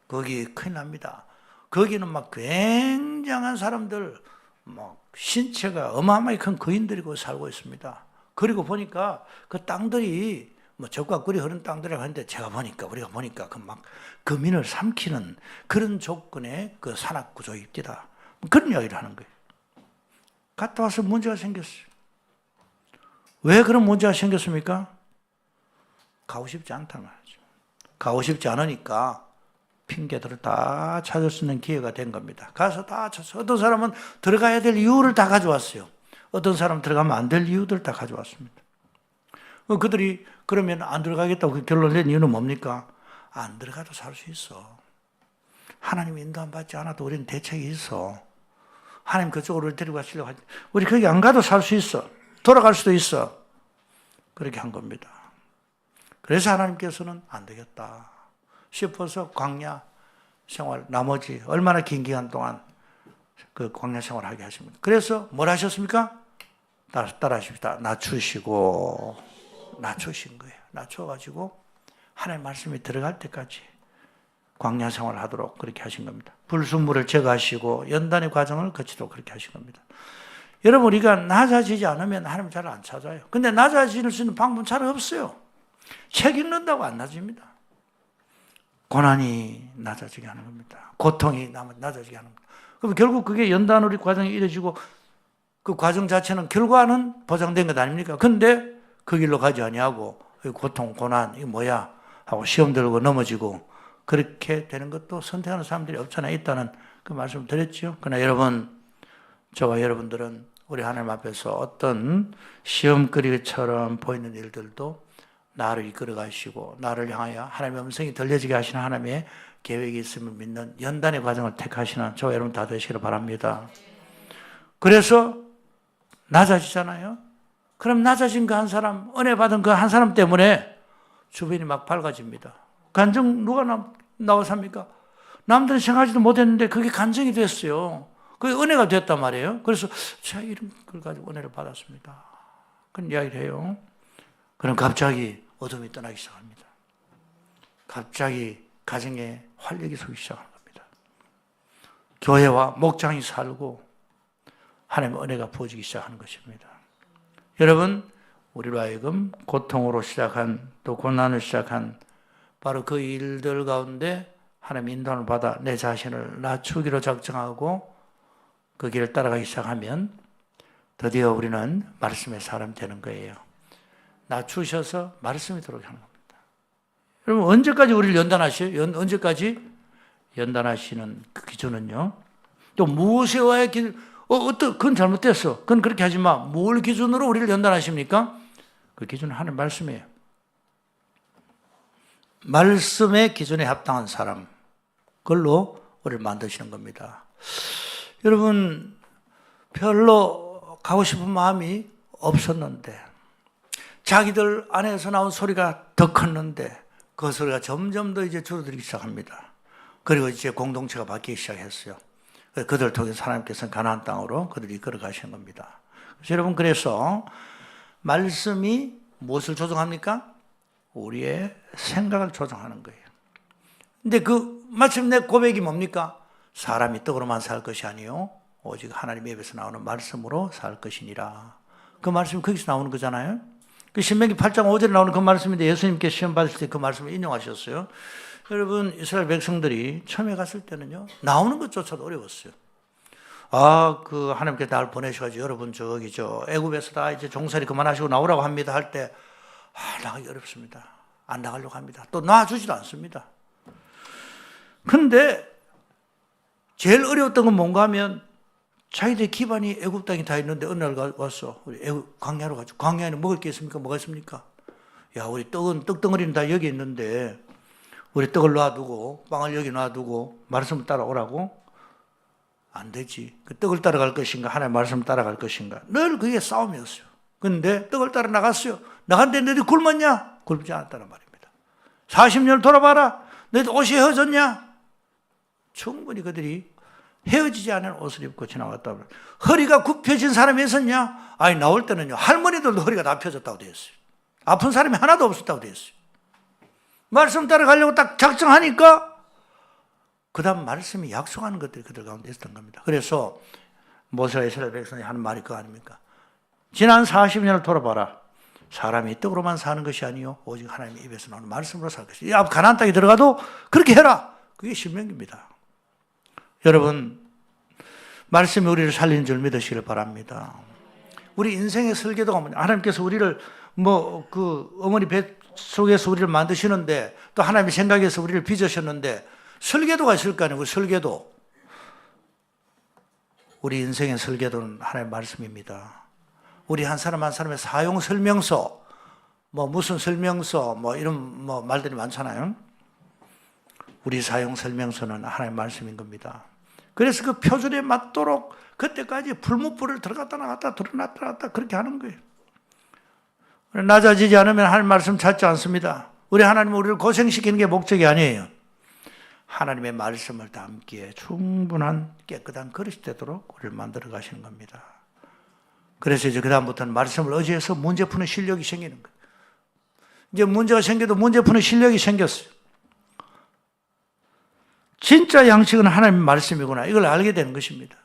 거기 큰일 납니다. 거기는 막 굉장한 사람들, 막 신체가 어마어마하게 큰 거인들이고 살고 있습니다. 그리고 보니까 그 땅들이 뭐 적과 꿀이 흐르는 땅들이라고 하는데 우리가 보니까 그 막 거민을 삼키는 그런 조건의 그 산악 구조입니다. 그런 이야기를 하는 거예요. 갔다 와서 문제가 생겼어요. 왜 그런 문제가 생겼습니까? 가고 싶지 않단 말이죠. 가고 싶지 않으니까 핑계들을 다 찾을 수 있는 기회가 된 겁니다. 가서 다 찾았어요. 어떤 사람은 들어가야 될 이유를 다 가져왔어요. 어떤 사람은 들어가면 안 될 이유들 다 가져왔습니다. 그들이 그러면 안 들어가겠다고 그 결론 낸 이유는 뭡니까? 안 들어가도 살 수 있어. 하나님 인도 안 받지 않아도 우리는 대책이 있어. 하나님 그쪽으로 데리고 가시려고 하지. 우리 거기 안 가도 살 수 있어. 돌아갈 수도 있어. 그렇게 한 겁니다. 그래서 하나님께서는 안 되겠다 싶어서 광야 생활 나머지 얼마나 긴 기간 동안 그 광야 생활을 하게 하십니다. 그래서 뭘 하셨습니까? 따라하십시다. 낮추신 거예요. 낮춰가지고 하나님 말씀이 들어갈 때까지 광야 생활을 하도록 그렇게 하신 겁니다. 불순물을 제거하시고 연단의 과정을 거치도록 그렇게 하신 겁니다. 여러분, 우리가 낮아지지 않으면 하나님 잘 안 찾아요. 근데 낮아질 수 있는 방법은 잘 없어요. 책 읽는다고 안 낮아집니다. 고난이 낮아지게 하는 겁니다. 고통이 낮아지게 하는 겁니다. 그럼 결국 그게 연단우리 과정이 이루어지고 그 과정 자체는 결과는 보장된 것 아닙니까? 근데 그 길로 가지 아니하고 고통, 고난, 이게 뭐야? 하고 시험 들고 넘어지고 그렇게 되는 것도 선택하는 사람들이 없잖아 있다는 그 말씀을 드렸죠. 그러나 여러분, 저와 여러분들은 우리 하나님 앞에서 어떤 시험거리처럼 보이는 일들도 나를 이끌어 가시고 나를 향하여 하나님의 음성이 들려지게 하시는 하나님의 계획이 있음을 믿는 연단의 과정을 택하시는 저와 여러분 다 되시기를 바랍니다. 그래서 낮아지잖아요. 그럼 낮아진 그 한 사람, 은혜 받은 그 한 사람 때문에 주변이 막 밝아집니다. 간증 누가 나와서 합니까? 남들은 생각하지도 못했는데 그게 간증이 됐어요. 그게 은혜가 됐단 말이에요. 그래서 제가 이런 걸 가지고 은혜를 받았습니다. 그런 이야기를 해요. 그럼 갑자기 어둠이 떠나기 시작합니다. 갑자기 가정에 활력이 서기 시작하는 겁니다. 교회와 목장이 살고 하나님의 은혜가 부어지기 시작하는 것입니다. 여러분, 우리로 하여금 고통으로 시작한 또 고난을 시작한 바로 그 일들 가운데 하나님의 인도를 받아 내 자신을 낮추기로 작정하고 그 길을 따라가기 시작하면 드디어 우리는 말씀의 사람 되는 거예요. 낮추셔서 말씀이 들어오게 하는 겁니다. 여러분, 언제까지 우리를 연단하셔요? 언제까지? 연단하시는 그 기준은요. 또 무엇에와의 기준? 그건 잘못됐어. 그건 그렇게 하지 마. 뭘 기준으로 우리를 연단하십니까? 그 기준은 하나님 말씀이에요. 말씀의 기준에 합당한 사람, 그걸로 우리를 만드시는 겁니다. 여러분, 별로 가고 싶은 마음이 없었는데 자기들 안에서 나온 소리가 더 컸는데 그 소리가 점점 더 이제 줄어들기 시작합니다. 그리고 이제 공동체가 바뀌기 시작했어요. 그들을 통해서 하나님께서는 가나안 땅으로 그들을 이끌어 가시는 겁니다. 그래서 여러분, 그래서 말씀이 무엇을 조정합니까? 우리의 생각을 조정하는 거예요. 근데 그 마침 내 고백이 뭡니까? 사람이 떡으로만 살 것이 아니요 오직 하나님의 입에서 나오는 말씀으로 살 것이니라. 그 말씀이 거기서 나오는 거잖아요. 그 신명기 8장 5절에 나오는 그 말씀인데 예수님께 시험 받을 때 그 말씀을 인용하셨어요. 여러분, 이스라엘 백성들이 처음에 갔을 때는요, 나오는 것조차도 어려웠어요. 그 하나님께 날 보내셔가지고 여러분 애굽에서 다 이제 종살이 그만하시고 나오라고 합니다 할 때 나가기 어렵습니다. 안 나가려고 합니다. 또 놔주지도 않습니다. 근데 제일 어려웠던 건 뭔가 하면 자기들의 기반이 애굽 땅이 다 있는데 어느 날 왔어. 우리 애굽 광야로 가죠. 광야에는 먹을 게 있습니까? 뭐가 있습니까? 야, 우리 떡덩어리는 다 여기 있는데 우리 떡을 놔두고 빵을 여기 놔두고 말씀을 따라오라고? 안 되지. 그 떡을 따라갈 것인가 하나님의 말씀을 따라갈 것인가 늘 그게 싸움이었어요. 그런데 떡을 따라 나갔어요. 나갔는데 너희들 굶었냐? 굶지 않았다는 말입니다. 40년을 돌아봐라. 너희들 옷이 헤어졌냐? 충분히 그들이 헤어지지 않은 옷을 입고 지나갔다고. 허리가 굽혀진 사람이 있었냐? 아니, 나올 때는요, 할머니들도 허리가 다 펴졌다고 되어 있어요. 아픈 사람이 하나도 없었다고 되어 있어요. 말씀 따라가려고 딱 작정하니까 그 다음 말씀이 약속하는 것들이 그들 가운데 있었던 겁니다. 그래서 모세와 이스라엘 백성이 하는 말이 그거 아닙니까? 지난 40년을 돌아봐라. 사람이 떡으로만 사는 것이 아니요 오직 하나님의 입에서 나오는 말씀으로 살 것이다. 가나안 땅에 들어가도 그렇게 해라. 그게 신명기입니다. 여러분, 말씀이 우리를 살리는 줄 믿으시길 바랍니다. 우리 인생의 설계도가 뭐냐? 하나님께서 우리를 어머니 배 속에서 우리를 만드시는데 또 하나님의 생각에서 우리를 빚으셨는데 설계도가 있을 거 아니에요. 설계도. 우리 인생의 설계도는 하나님의 말씀입니다. 우리 한 사람 한 사람의 사용 설명서, 뭐 무슨 설명서, 뭐 이런 뭐 말들이 많잖아요. 우리 사용 설명서는 하나님의 말씀인 겁니다. 그래서 그 표준에 맞도록 그때까지 불무불을 들어갔다 나갔다 들어갔다 나갔다 그렇게 하는 거예요. 낮아지지 않으면 하나님 말씀 찾지 않습니다. 우리 하나님은 우리를 고생시키는 게 목적이 아니에요. 하나님의 말씀을 담기에 충분한 깨끗한 그릇이 되도록 우리를 만들어 가시는 겁니다. 그래서 이제 그다음부터는 말씀을 의지해서 문제 푸는 실력이 생기는 거예요. 이제 문제가 생겨도 문제 푸는 실력이 생겼어요. 진짜 양식은 하나님의 말씀이구나. 이걸 알게 되는 것입니다.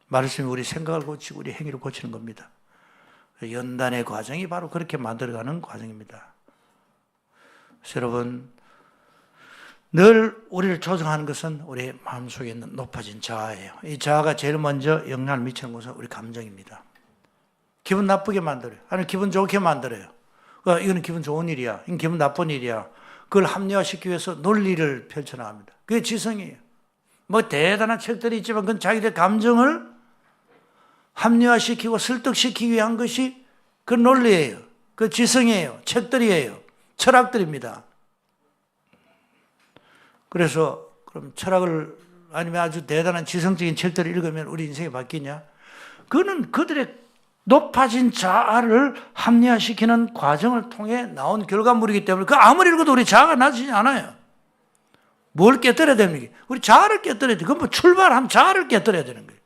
말씀이 우리 생각을 고치고 우리 행위를 고치는 겁니다. 연단의 과정이 바로 그렇게 만들어가는 과정입니다. 그래서 여러분, 늘 우리를 조정하는 것은 우리 마음속에 있는 높아진 자아예요. 이 자아가 제일 먼저 영향을 미치는 것은 우리 감정입니다. 기분 나쁘게 만들어요. 아니면 기분 좋게 만들어요. 이거는 기분 좋은 일이야. 이건 기분 나쁜 일이야. 그걸 합리화시키기 위해서 논리를 펼쳐나갑니다. 그게 지성이에요. 뭐 대단한 책들이 있지만 그건 자기들 감정을 합리화시키고 설득시키기 위한 것이 그 논리예요. 그 지성이에요. 책들이에요. 철학들입니다. 그래서 그럼 철학을 아니면 아주 대단한 지성적인 책들을 읽으면 우리 인생이 바뀌냐? 그는 그들의 높아진 자아를 합리화시키는 과정을 통해 나온 결과물이기 때문에 그 아무리 읽어도 우리 자아가 낮아지지 않아요. 뭘 깨뜨려야 됩니까? 우리 자아를 깨뜨려야 돼. 그건 뭐 출발하면 자아를 깨뜨려야 되는 거예요.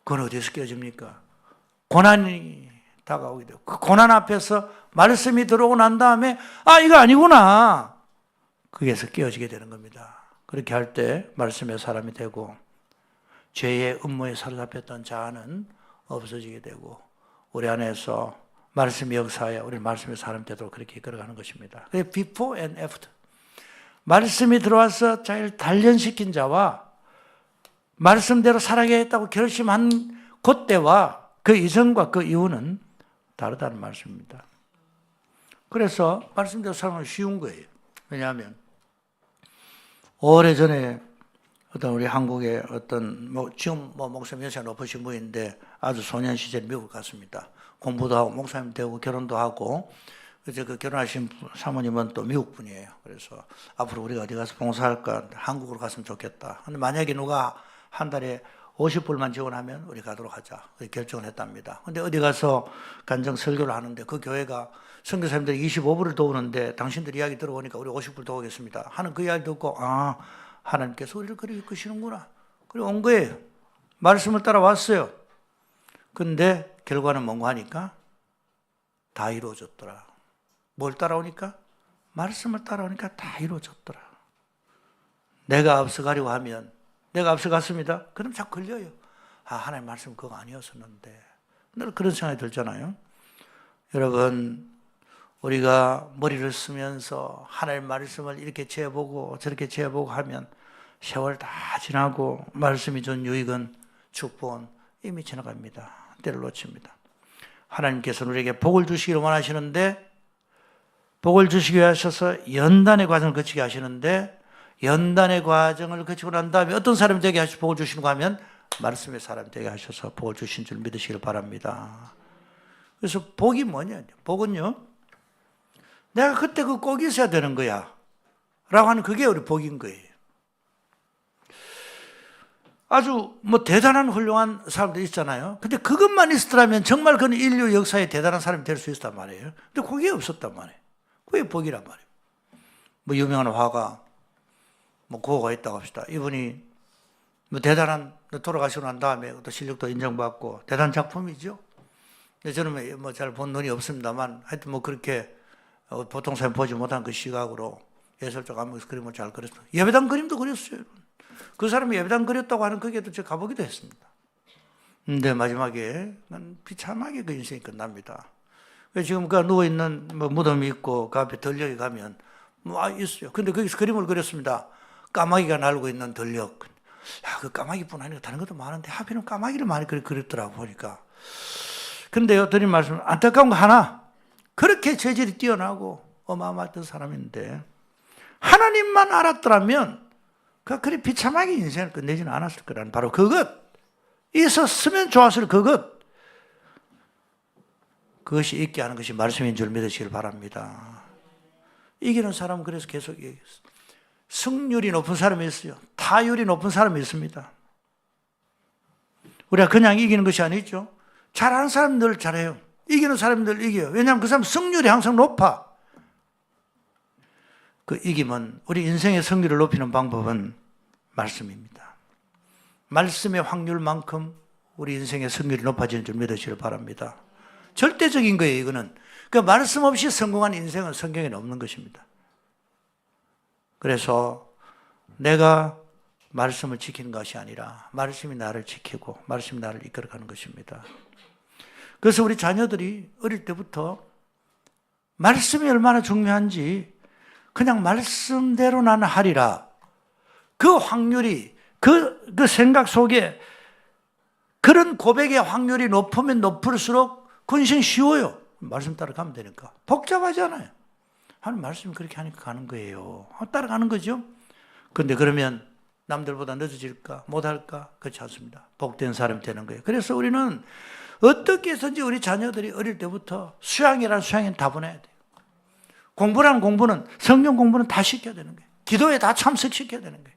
그건 어디서 깨집니까? 고난이 다가오게 되고 그 고난 앞에서 말씀이 들어오고 난 다음에 아 이거 아니구나. 거기에서 깨어지게 되는 겁니다. 그렇게 할 때 말씀의 사람이 되고 죄의 음모에 사로잡혔던 자아는 없어지게 되고 우리 안에서 말씀의 역사에 우리 말씀의 사람이 되도록 그렇게 이끌어가는 것입니다. 그게 before and after. 말씀이 들어와서 자기를 단련시킨 자와 말씀대로 살아가겠다고 결심한 그때와 그 이전과 그 이후는 다르다는 말씀입니다. 그래서 말씀대로 살아가는 건 쉬운 거예요. 왜냐하면 오래전에 어떤 우리 한국의 어떤 지금 목사님 연세가 높으신 분인데 아주 소년 시절에 미국 갔습니다. 공부도 하고 목사님 되고 결혼도 하고 그래서 그 결혼하신 사모님은 또 미국 분이에요. 그래서 앞으로 우리가 어디 가서 봉사할까 한국으로 갔으면 좋겠다. 근데 만약에 누가 한 달에 50불만 지원하면 우리 가도록 하자. 결정을 했답니다. 근데 어디 가서 간증 설교를 하는데 그 교회가 선교사님들이 25불을 도우는데 당신들 이야기 들어보니까 우리 50불 도우겠습니다. 하는 그 이야기 듣고 아 하나님께서 우리를 그렇게 이끄시는구나. 그리고 온 거예요. 말씀을 따라왔어요. 근데 결과는 뭔가 하니까 다 이루어졌더라. 뭘 따라오니까? 말씀을 따라오니까 다 이루어졌더라. 내가 앞서가려고 하면 내가 앞서갔습니다. 그럼 자꾸 걸려요. 아 하나님 말씀 그거 아니었었는데. 늘 그런 생각이 들잖아요. 여러분 우리가 머리를 쓰면서 하나님 말씀을 이렇게 재보고 저렇게 재보고 하면 세월 다 지나고 말씀이 준 유익은 축복은 이미 지나갑니다. 때를 놓칩니다. 하나님께서는 우리에게 복을 주시기를 원하시는데 복을 주시기 위해 하셔서 연단의 과정을 거치게 하시는데 연단의 과정을 거치고 난 다음에 어떤 사람이 되게 하셔서 복을 주시는가 하면 말씀의 사람이 되게 하셔서 복을 주신 줄 믿으시길 바랍니다. 그래서 복이 뭐냐? 복은요. 내가 그때 그 꼭 있어야 되는 거야. 라고 하는 그게 우리 복인 거예요. 아주 대단한 훌륭한 사람들 있잖아요. 근데 그것만 있었더라면 정말 그는 인류 역사에 대단한 사람이 될 수 있었단 말이에요. 근데 그게 없었단 말이에요. 그게 복이란 말이에요. 유명한 화가, 고어가 있다고 합시다. 이분이 대단한, 돌아가시고 난 다음에 또 실력도 인정받고 대단한 작품이죠. 근데 저는 잘 본 눈이 없습니다만 하여튼 그렇게 보통 사람 보지 못한 그 시각으로 예술적 안목에서 그림을 잘 그렸어요. 예배당 그림도 그렸어요. 그 사람이 예배당 그렸다고 하는 거기에도 제가 가보기도 했습니다. 근데 마지막에 비참하게 그 인생이 끝납니다. 지금 그 누워있는 무덤이 있고 그 앞에 덜력이 가면 있어요. 근데 거기서 그림을 그렸습니다. 까마귀가 날고 있는 덜력. 야, 그 까마귀뿐 아니고 다른 것도 많은데 하필은 까마귀를 많이 그렸더라고 보니까. 근데요, 드린 말씀 안타까운 거 하나. 그렇게 재질이 뛰어나고 어마어마했던 사람인데 하나님만 알았더라면 그리 비참하게 인생을 끝내지는 않았을 거라는 바로 그것, 있었으면 좋았을 그것이 있게 하는 것이 말씀인 줄 믿으시길 바랍니다. 이기는 사람은 그래서 계속 얘기했어요. 승률이 높은 사람이 있어요. 타율이 높은 사람이 있습니다. 우리가 그냥 이기는 것이 아니죠. 잘하는 사람은 늘 잘해요. 이기는 사람은 늘 이겨요. 왜냐하면 그 사람 승률이 항상 높아. 그 이김은 우리 인생의 승률을 높이는 방법은 말씀입니다. 말씀의 확률만큼 우리 인생의 승률이 높아지는 줄 믿으시길 바랍니다. 절대적인 거예요, 이거는. 그 말씀 없이 성공한 인생은 성경에는 없는 것입니다. 그래서 내가 말씀을 지키는 것이 아니라 말씀이 나를 지키고 말씀이 나를 이끌어가는 것입니다. 그래서 우리 자녀들이 어릴 때부터 말씀이 얼마나 중요한지 그냥 말씀대로 나는 하리라. 그 확률이 그 생각 속에 그런 고백의 확률이 높으면 높을수록 그건 쉬워요. 말씀 따라가면 되니까. 복잡하지 않아요. 하나님 말씀이 그렇게 하니까 가는 거예요. 따라가는 거죠. 그런데 그러면 남들보다 늦어질까? 못할까? 그렇지 않습니다. 복된 사람이 되는 거예요. 그래서 우리는 어떻게 해서든지 우리 자녀들이 어릴 때부터 수양이란 수양은 다 보내야 돼요. 공부라는 공부는, 성경 공부는 다 시켜야 되는 거예요. 기도에 다 참석시켜야 되는 거예요.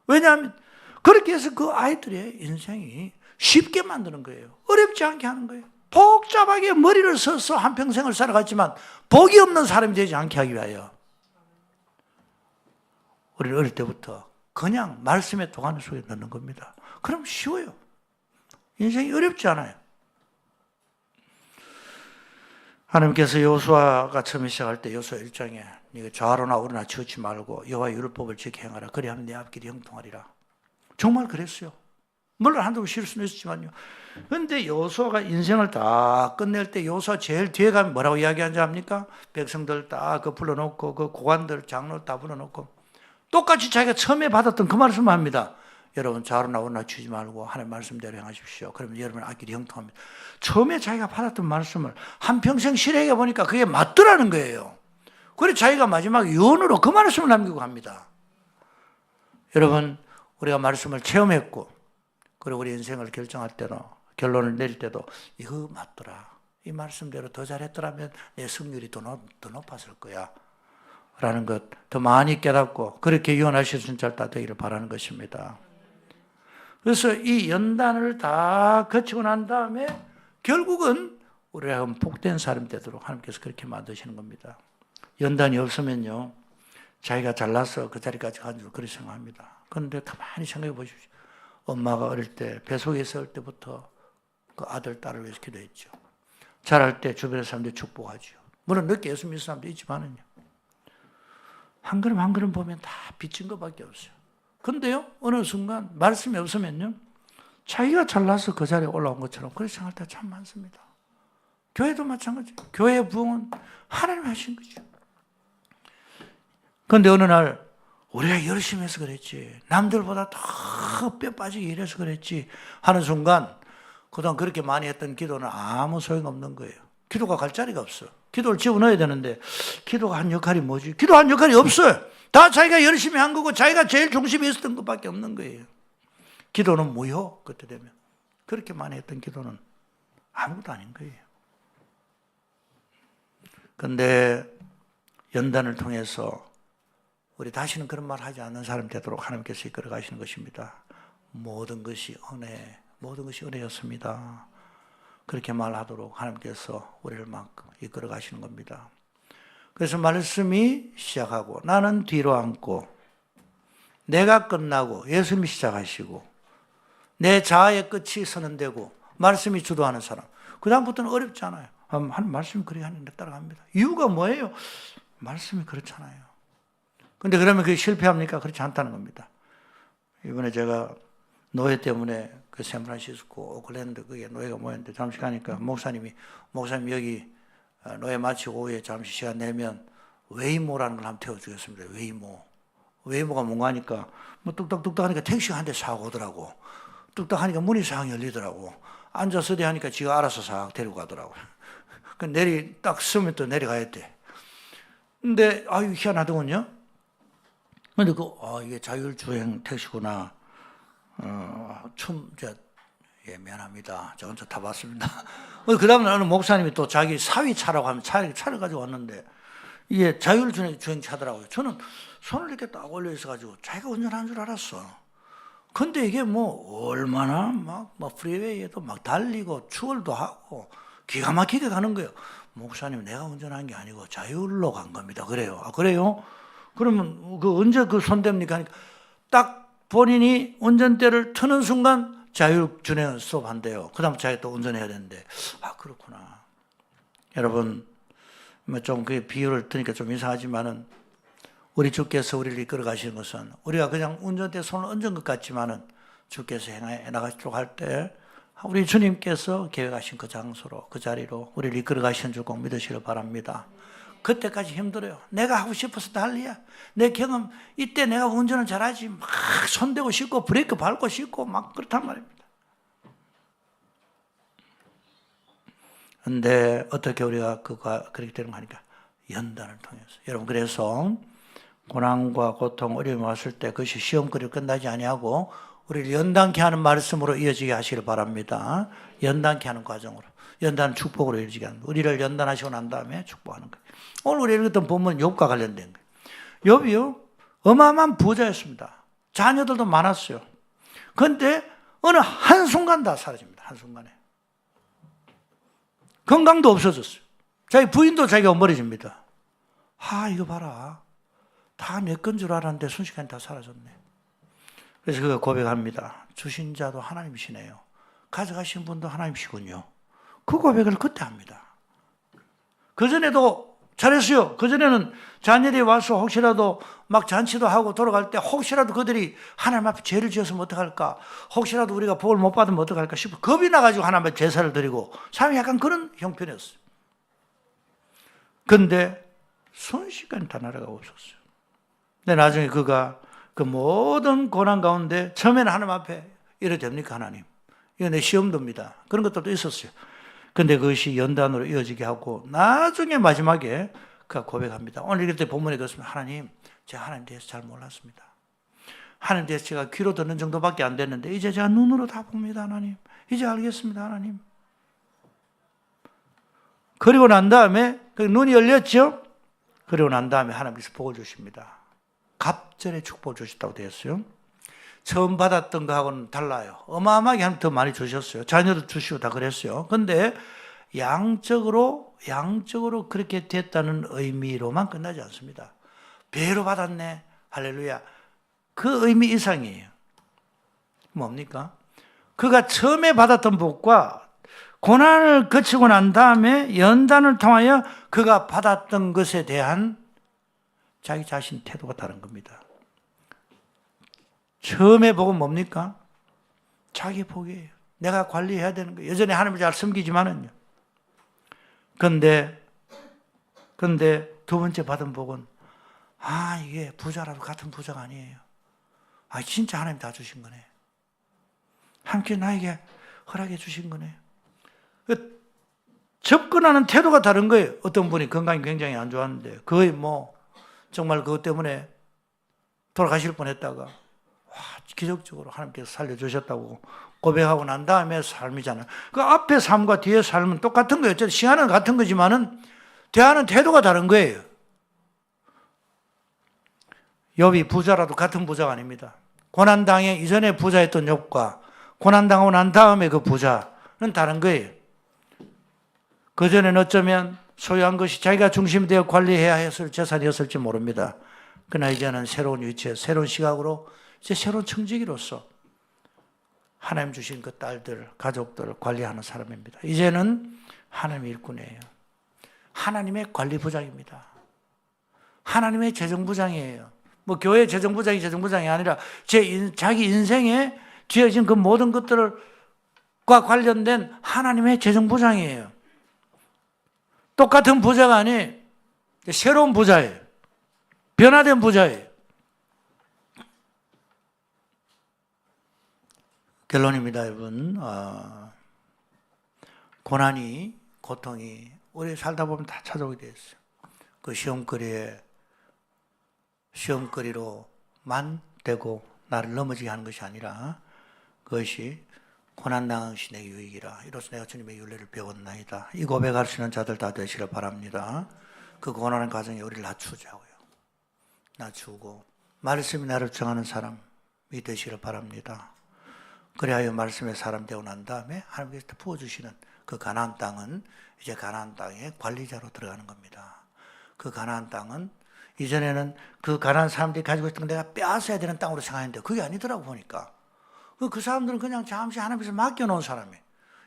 왜냐하면 그렇게 해서 그 아이들의 인생이 쉽게 만드는 거예요. 어렵지 않게 하는 거예요. 복잡하게 머리를 써서 한평생을 살아갔지만 복이 없는 사람이 되지 않게 하기 위하여 우리는 어릴 때부터 그냥 말씀의 도가니 속에 넣는 겁니다. 그럼 쉬워요. 인생이 어렵지 않아요. 하나님께서 여호수아가 처음에 시작할 때 여호수아 1장에 네가 좌로나 우로나 치우치 말고 여호와의 율법을 지켜 행하라. 그리하면 내 앞길이 형통하리라. 정말 그랬어요. 물론 한두 번 실을 수는 있었지만요. 그런데 여호수아가 인생을 다 끝낼 때 여호수아 제일 뒤에 가면 뭐라고 이야기하는지 압니까? 백성들 다 그 불러놓고 그 고관들 장로 다 불러놓고 똑같이 자기가 처음에 받았던 그 말씀을 합니다. 여러분 좌로나 우로나 치우지 말고 하나님 말씀대로 행하십시오. 그러면 여러분 앞길이 형통합니다. 처음에 자기가 받았던 말씀을 한평생 실행해 보니까 그게 맞더라는 거예요. 그래서 자기가 마지막 유언으로 그 말씀을 남기고 갑니다. 여러분 우리가 말씀을 체험했고 그리고 우리 인생을 결정할 때도 결론을 내릴 때도 이거 맞더라. 이 말씀대로 더 잘했더라면 내 승률이 더 높았을 거야. 라는 것 더 많이 깨닫고 그렇게 유언하실 자 다 되기를 바라는 것입니다. 그래서 이 연단을 다 거치고 난 다음에 결국은 우리가 복된 사람 되도록 하나님께서 그렇게 만드시는 겁니다. 연단이 없으면요 자기가 잘나서 그 자리까지 간 줄 그렇게 생각합니다. 그런데 가만히 생각해 보십시오. 엄마가 어릴 때 뱃속에 있을 때부터 그 아들, 딸을 위해서 기도했죠. 자랄 때 주변의 사람들이 축복하죠. 물론 늦게 예수 믿는 사람도 있지만은요. 한 걸음 한 걸음 보면 다 빚진 것밖에 없어요. 근데요, 어느 순간 말씀이 없으면요, 자기가 잘나서 그 자리에 올라온 것처럼 그렇게 생각할 때 참 많습니다. 교회도 마찬가지예요. 교회의 부흥은 하나님 하신 거죠. 그런데 어느 날 우리가 열심히 해서 그랬지, 남들보다 더 뼈 빠지게 일해서 그랬지 하는 순간 그동안 그렇게 많이 했던 기도는 아무 소용없는 거예요. 기도가 갈 자리가 없어. 기도를 집어넣어야 되는데 기도가 한 역할이 뭐지? 기도한 역할이 없어요. 다 자기가 열심히 한 거고 자기가 제일 중심에 있었던 것밖에 없는 거예요. 기도는 무효. 그때 되면 그렇게 많이 했던 기도는 아무것도 아닌 거예요. 그런데 연단을 통해서 우리 다시는 그런 말 하지 않는 사람 되도록 하나님께서 이끌어 가시는 것입니다. 모든 것이 은혜였습니다. 그렇게 말하도록 하나님께서 우리를 막 이끌어 가시는 겁니다. 그래서 말씀이 시작하고 나는 뒤로 앉고 내가 끝나고 예수님이 시작하시고 내 자아의 끝이 선언되고 말씀이 주도하는 사람. 그 다음부터는 어렵지 않아요. 한 말씀이 그렇게 하는데 따라갑니다. 이유가 뭐예요? 말씀이 그렇잖아요. 근데 그러면 그게 실패합니까? 그렇지 않다는 겁니다. 이번에 제가 노예 때문에 그 샌프란시스코, 오클랜드 그게 노예가 모였는데 잠시 가니까 목사님 여기 노예 마치고 오후에 잠시 시간 내면 웨이모라는 걸 한번 태워주겠습니다. 웨이모가 뭔가 하니까 뭐 뚝딱뚝딱 하니까 택시가 한 대 싹 오더라고. 뚝딱 하니까 문이 싹 열리더라고. 앉아서 하니까 지가 알아서 싹 데리고 가더라고요. 딱 쓰면 또 내려가야 돼. 근데 아유 희한하더군요. 근데 이게 자율주행 택시구나. 미안합니다. 저 혼자 타봤습니다. 그 다음에 어느 목사님이 또 자기 사위 차라고 하면 차를 가지고 왔는데 이게 자율주행 차더라고요. 저는 손을 이렇게 딱 올려 있어가지고 자기가 운전하는 줄 알았어. 근데 이게 뭐 얼마나 막 프리웨이에도 막 달리고 추월도 하고 기가 막히게 가는 거예요. 목사님 내가 운전한 게 아니고 자율로 간 겁니다. 그래요. 아 그래요? 그러면 언제 손 댑니까? 하니까 딱 본인이 운전대를 트는 순간 자율주행을 스톱한대요. 그 다음 자기가 또 운전해야 되는데 아 그렇구나. 여러분 좀 그 비유를 드니까 좀 이상하지만은 우리 주께서 우리를 이끌어 가시는 것은 우리가 그냥 운전대에 손을 얹은 것 같지만은 주께서 행해 나가시도록 할 때 우리 주님께서 계획하신 그 장소로 그 자리로 우리를 이끌어 가시는 줄 꼭 믿으시길 바랍니다. 그때까지 힘들어요. 내가 하고 싶어서 난리야. 내 경험 이때 내가 운전을 잘하지 막 손대고 싶고 브레이크 밟고 싶고 막 그렇단 말입니다. 근데 어떻게 우리가 그렇게 되는 거 하니까 연단을 통해서. 여러분 그래서 고난과 고통 어려움이 왔을 때 그것이 시험거리로 끝나지 아니하고 우리를 연단케 하는 말씀으로 이어지게 하시길 바랍니다. 연단케 하는 과정으로. 연단 축복으로 이어지게 하는 거예요. 우리를 연단하시고 난 다음에 축복하는 거예요. 오늘 우리 읽었던 본문은 욥과 관련된 거예요. 욥이요 어마어마한 부자였습니다. 자녀들도 많았어요. 그런데 어느 한순간 다 사라집니다. 한순간에. 건강도 없어졌어요. 자기 부인도 자기가 버려집니다. 이거 봐라. 다 내 건 줄 알았는데 순식간에 다 사라졌네. 그래서 그가 고백합니다. 주신 자도 하나님이시네요. 가져가신 분도 하나님이시군요. 그 고백을 그때 합니다. 그전에도 잘했어요. 그전에는 자녀들이 와서 혹시라도 막 잔치도 하고 돌아갈 때 혹시라도 그들이 하나님 앞에 죄를 지었으면 어떡할까? 혹시라도 우리가 복을 못 받으면 어떡할까 싶어 겁이 나가지고 하나님 앞에 제사를 드리고 삶이 약간 그런 형편이었어요. 근데 순식간에 다 날아가고 없었어요. 근데 나중에 그가 그 모든 고난 가운데 처음에는 하나님 앞에 이래 됩니까 하나님? 이거 내 시험도입니다. 그런 것들도 있었어요. 근데 그것이 연단으로 이어지게 하고 나중에 마지막에 그가 고백합니다. 오늘 이럴 때 본문에 그렇습니다. 하나님, 제가 하나님 대해서 잘 몰랐습니다. 하나님 대해서 제가 귀로 듣는 정도밖에 안 됐는데 이제 제가 눈으로 다 봅니다 하나님. 이제 알겠습니다 하나님. 그리고 난 다음에 눈이 열렸죠. 그리고 난 다음에 하나님께서 복을 주십니다. 갑절의 축복을 주셨다고 되어 있어요. 처음 받았던 거하고는 달라요. 어마어마하게 하나님 더 많이 주셨어요. 자녀도 주시고 다 그랬어요. 근데 양적으로 그렇게 됐다는 의미로만 끝나지 않습니다. 배로 받았네. 할렐루야. 그 의미 이상이에요. 뭡니까? 그가 처음에 받았던 복과 고난을 거치고 난 다음에 연단을 통하여 그가 받았던 것에 대한 자기 자신 태도가 다른 겁니다. 처음에 복은 뭡니까? 자기 복이에요. 내가 관리해야 되는 거예요. 여전히 하나님을 잘 섬기지만은요. 근데 두 번째 받은 복은 이게 부자라도 같은 부자가 아니에요. 진짜 하나님 다 주신 거네. 함께 나에게 허락해 주신 거네. 접근하는 태도가 다른 거예요. 어떤 분이 건강이 굉장히 안 좋았는데 거의 정말 그것 때문에 돌아가실 뻔했다가 기적적으로 하나님께서 살려주셨다고 고백하고 난 다음에 삶이잖아요. 그 앞에 삶과 뒤에 삶은 똑같은 거예요. 어쨌든 시간은 같은 거지만은 대하는 태도가 다른 거예요. 욥이 부자라도 같은 부자가 아닙니다. 고난당해 이전에 부자였던 욥과 고난당하고 난 다음에 그 부자는 다른 거예요. 그전에는 어쩌면 소유한 것이 자기가 중심이 되어 관리해야 했을 재산이었을지 모릅니다. 그러나 이제는 새로운 위치에 새로운 시각으로 이제 새로운 청지기로서 하나님 주신 그 딸들, 가족들을 관리하는 사람입니다. 이제는 하나님의 일꾼이에요. 하나님의 관리부장입니다. 하나님의 재정부장이에요. 교회 재정부장이 아니라 자기 인생에 쥐어진 그 모든 것들과 관련된 하나님의 재정부장이에요. 똑같은 부자가 아니 새로운 부자예요. 변화된 부자예요. 결론입니다, 여러분. 고난이, 고통이 우리 살다 보면 다 찾아오게 돼 있어요. 그 시험거리로만 되고 나를 넘어지게 하는 것이 아니라 그것이 고난당하시 내 유익이라. 이로써 내가 주님의 윤례를 배웠나이다. 이 고백할 수 있는 자들 다 되시길 바랍니다. 그 고난의 과정에 우리를 낮추자고요. 낮추고 말씀이 나를 정하는 사람이 되시길 바랍니다. 그래야 말씀의 사람 되고 난 다음에 하나님께서 부어주시는 그 가나안 땅은 이제 가나안 땅의 관리자로 들어가는 겁니다. 그 가나안 땅은 이전에는 그 가나안 사람들이 가지고 있던 걸 내가 빼앗아야 되는 땅으로 생각했는데 그게 아니더라고 보니까. 그 사람들은 그냥 잠시 하나님께서 맡겨놓은 사람이에요.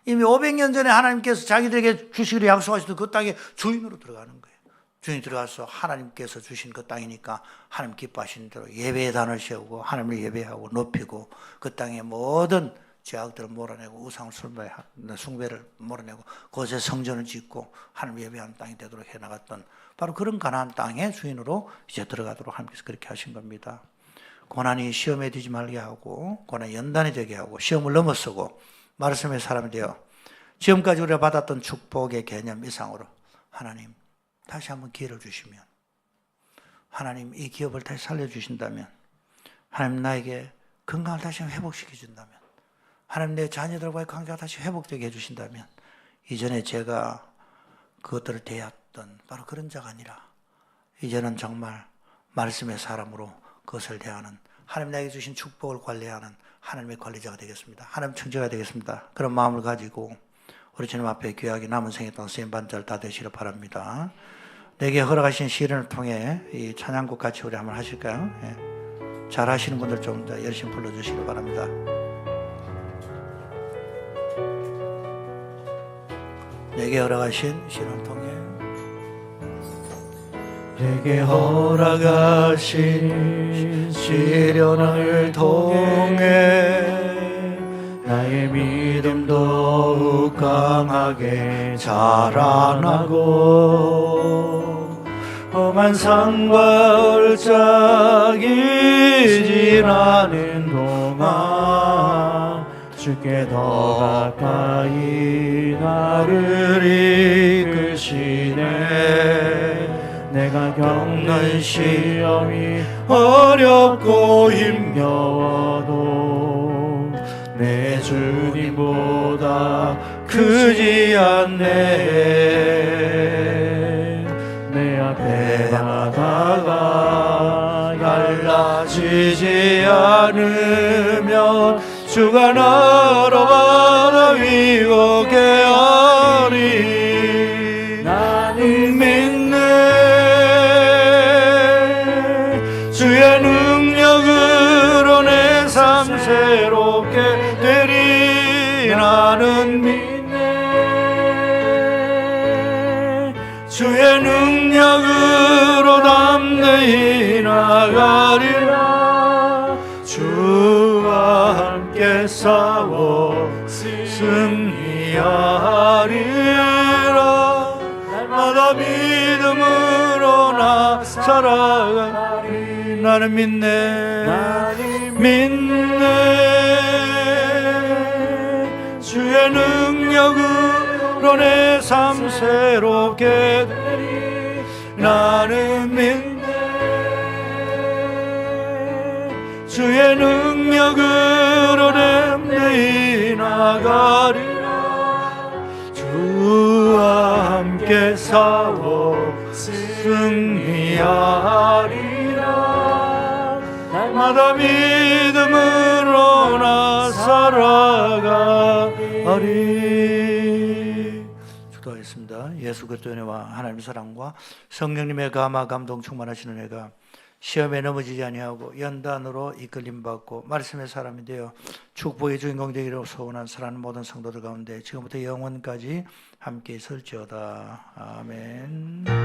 이미 500년 전에 하나님께서 자기들에게 주시기로 약속하셨던 그 땅의 주인으로 들어가는 거예요. 주인이 들어가서 하나님께서 주신 그 땅이니까 하나님 기뻐하시는 대로 예배의 단을 세우고 하나님을 예배하고 높이고 그 땅의 모든 죄악들을 몰아내고 우상을 숭배를 몰아내고 그곳에 성전을 짓고 하나님 예배하는 땅이 되도록 해나갔던 바로 그런 가나안 땅의 주인으로 이제 들어가도록 하나님께서 그렇게 하신 겁니다. 고난이 시험에 들지 말게 하고 고난이 연단이 되게 하고 시험을 넘어서고 말씀의 사람이 되어 지금까지 우리가 받았던 축복의 개념 이상으로 하나님 다시 한번 기회를 주시면 하나님 이 기업을 다시 살려주신다면 하나님 나에게 건강을 다시 회복시켜 준다면 하나님 내 자녀들과의 관계가 다시 회복되게 해주신다면 이전에 제가 그것들을 대했던 바로 그런 자가 아니라 이제는 정말 말씀의 사람으로 그것을 대하는 하나님 나에게 주신 축복을 관리하는 하나님의 관리자가 되겠습니다. 하나님 청지가 되겠습니다. 그런 마음을 가지고 우리 주님 앞에 귀하게 남은 생애 동안 쓰임 반절 다 되시길 바랍니다. 내게 허락하신 시련을 통해 이 찬양곡 같이 우리 한번 하실까요? 예. 잘 하시는 분들 좀 더 열심히 불러주시길 바랍니다. 내게 허락하신 시련을 통해 내게 허락하신 시련을 통해 나의 믿음 더욱 강하게 자라나고 험한 산과 얼짝이 지나는 동안 주께 더 가까이 나를 이끄시네. 내가 겪는 시험이 어렵고 힘겨워도 내 주님보다 크지 않네. 내 앞에 바다가 갈라지지 않으면 주가 나로 바다 위로 깨어리 나는 믿네. 주의 능력으로 내 삶 새롭게 되리. 나는 믿네. 주의 능력으로 담대히 나가리라. 주와 함께 싸워 승리하리라. 날마다 믿음으로 나 살아가리. 나는 믿네. 믿네. 주의 능력으로 내 삶 새롭게 되리. 나는 믿네. 주의 능력으로 렘내이 나가리라. 주와 함께 싸워 승리하리라. 날마다 믿음으로 나 살아가리. 기도하겠습니다. 예수 그리스도의 은혜와 하나님의 사랑과 성령님의 감화 감동 충만하시는 은혜가 시험에 넘어지지 아니하고 연단으로 이끌림 받고 말씀의 사람이 되어 축복의 주인공 되기로 소원한 사랑하는 모든 성도들 가운데 지금부터 영원까지 함께 있을지어다. 아멘.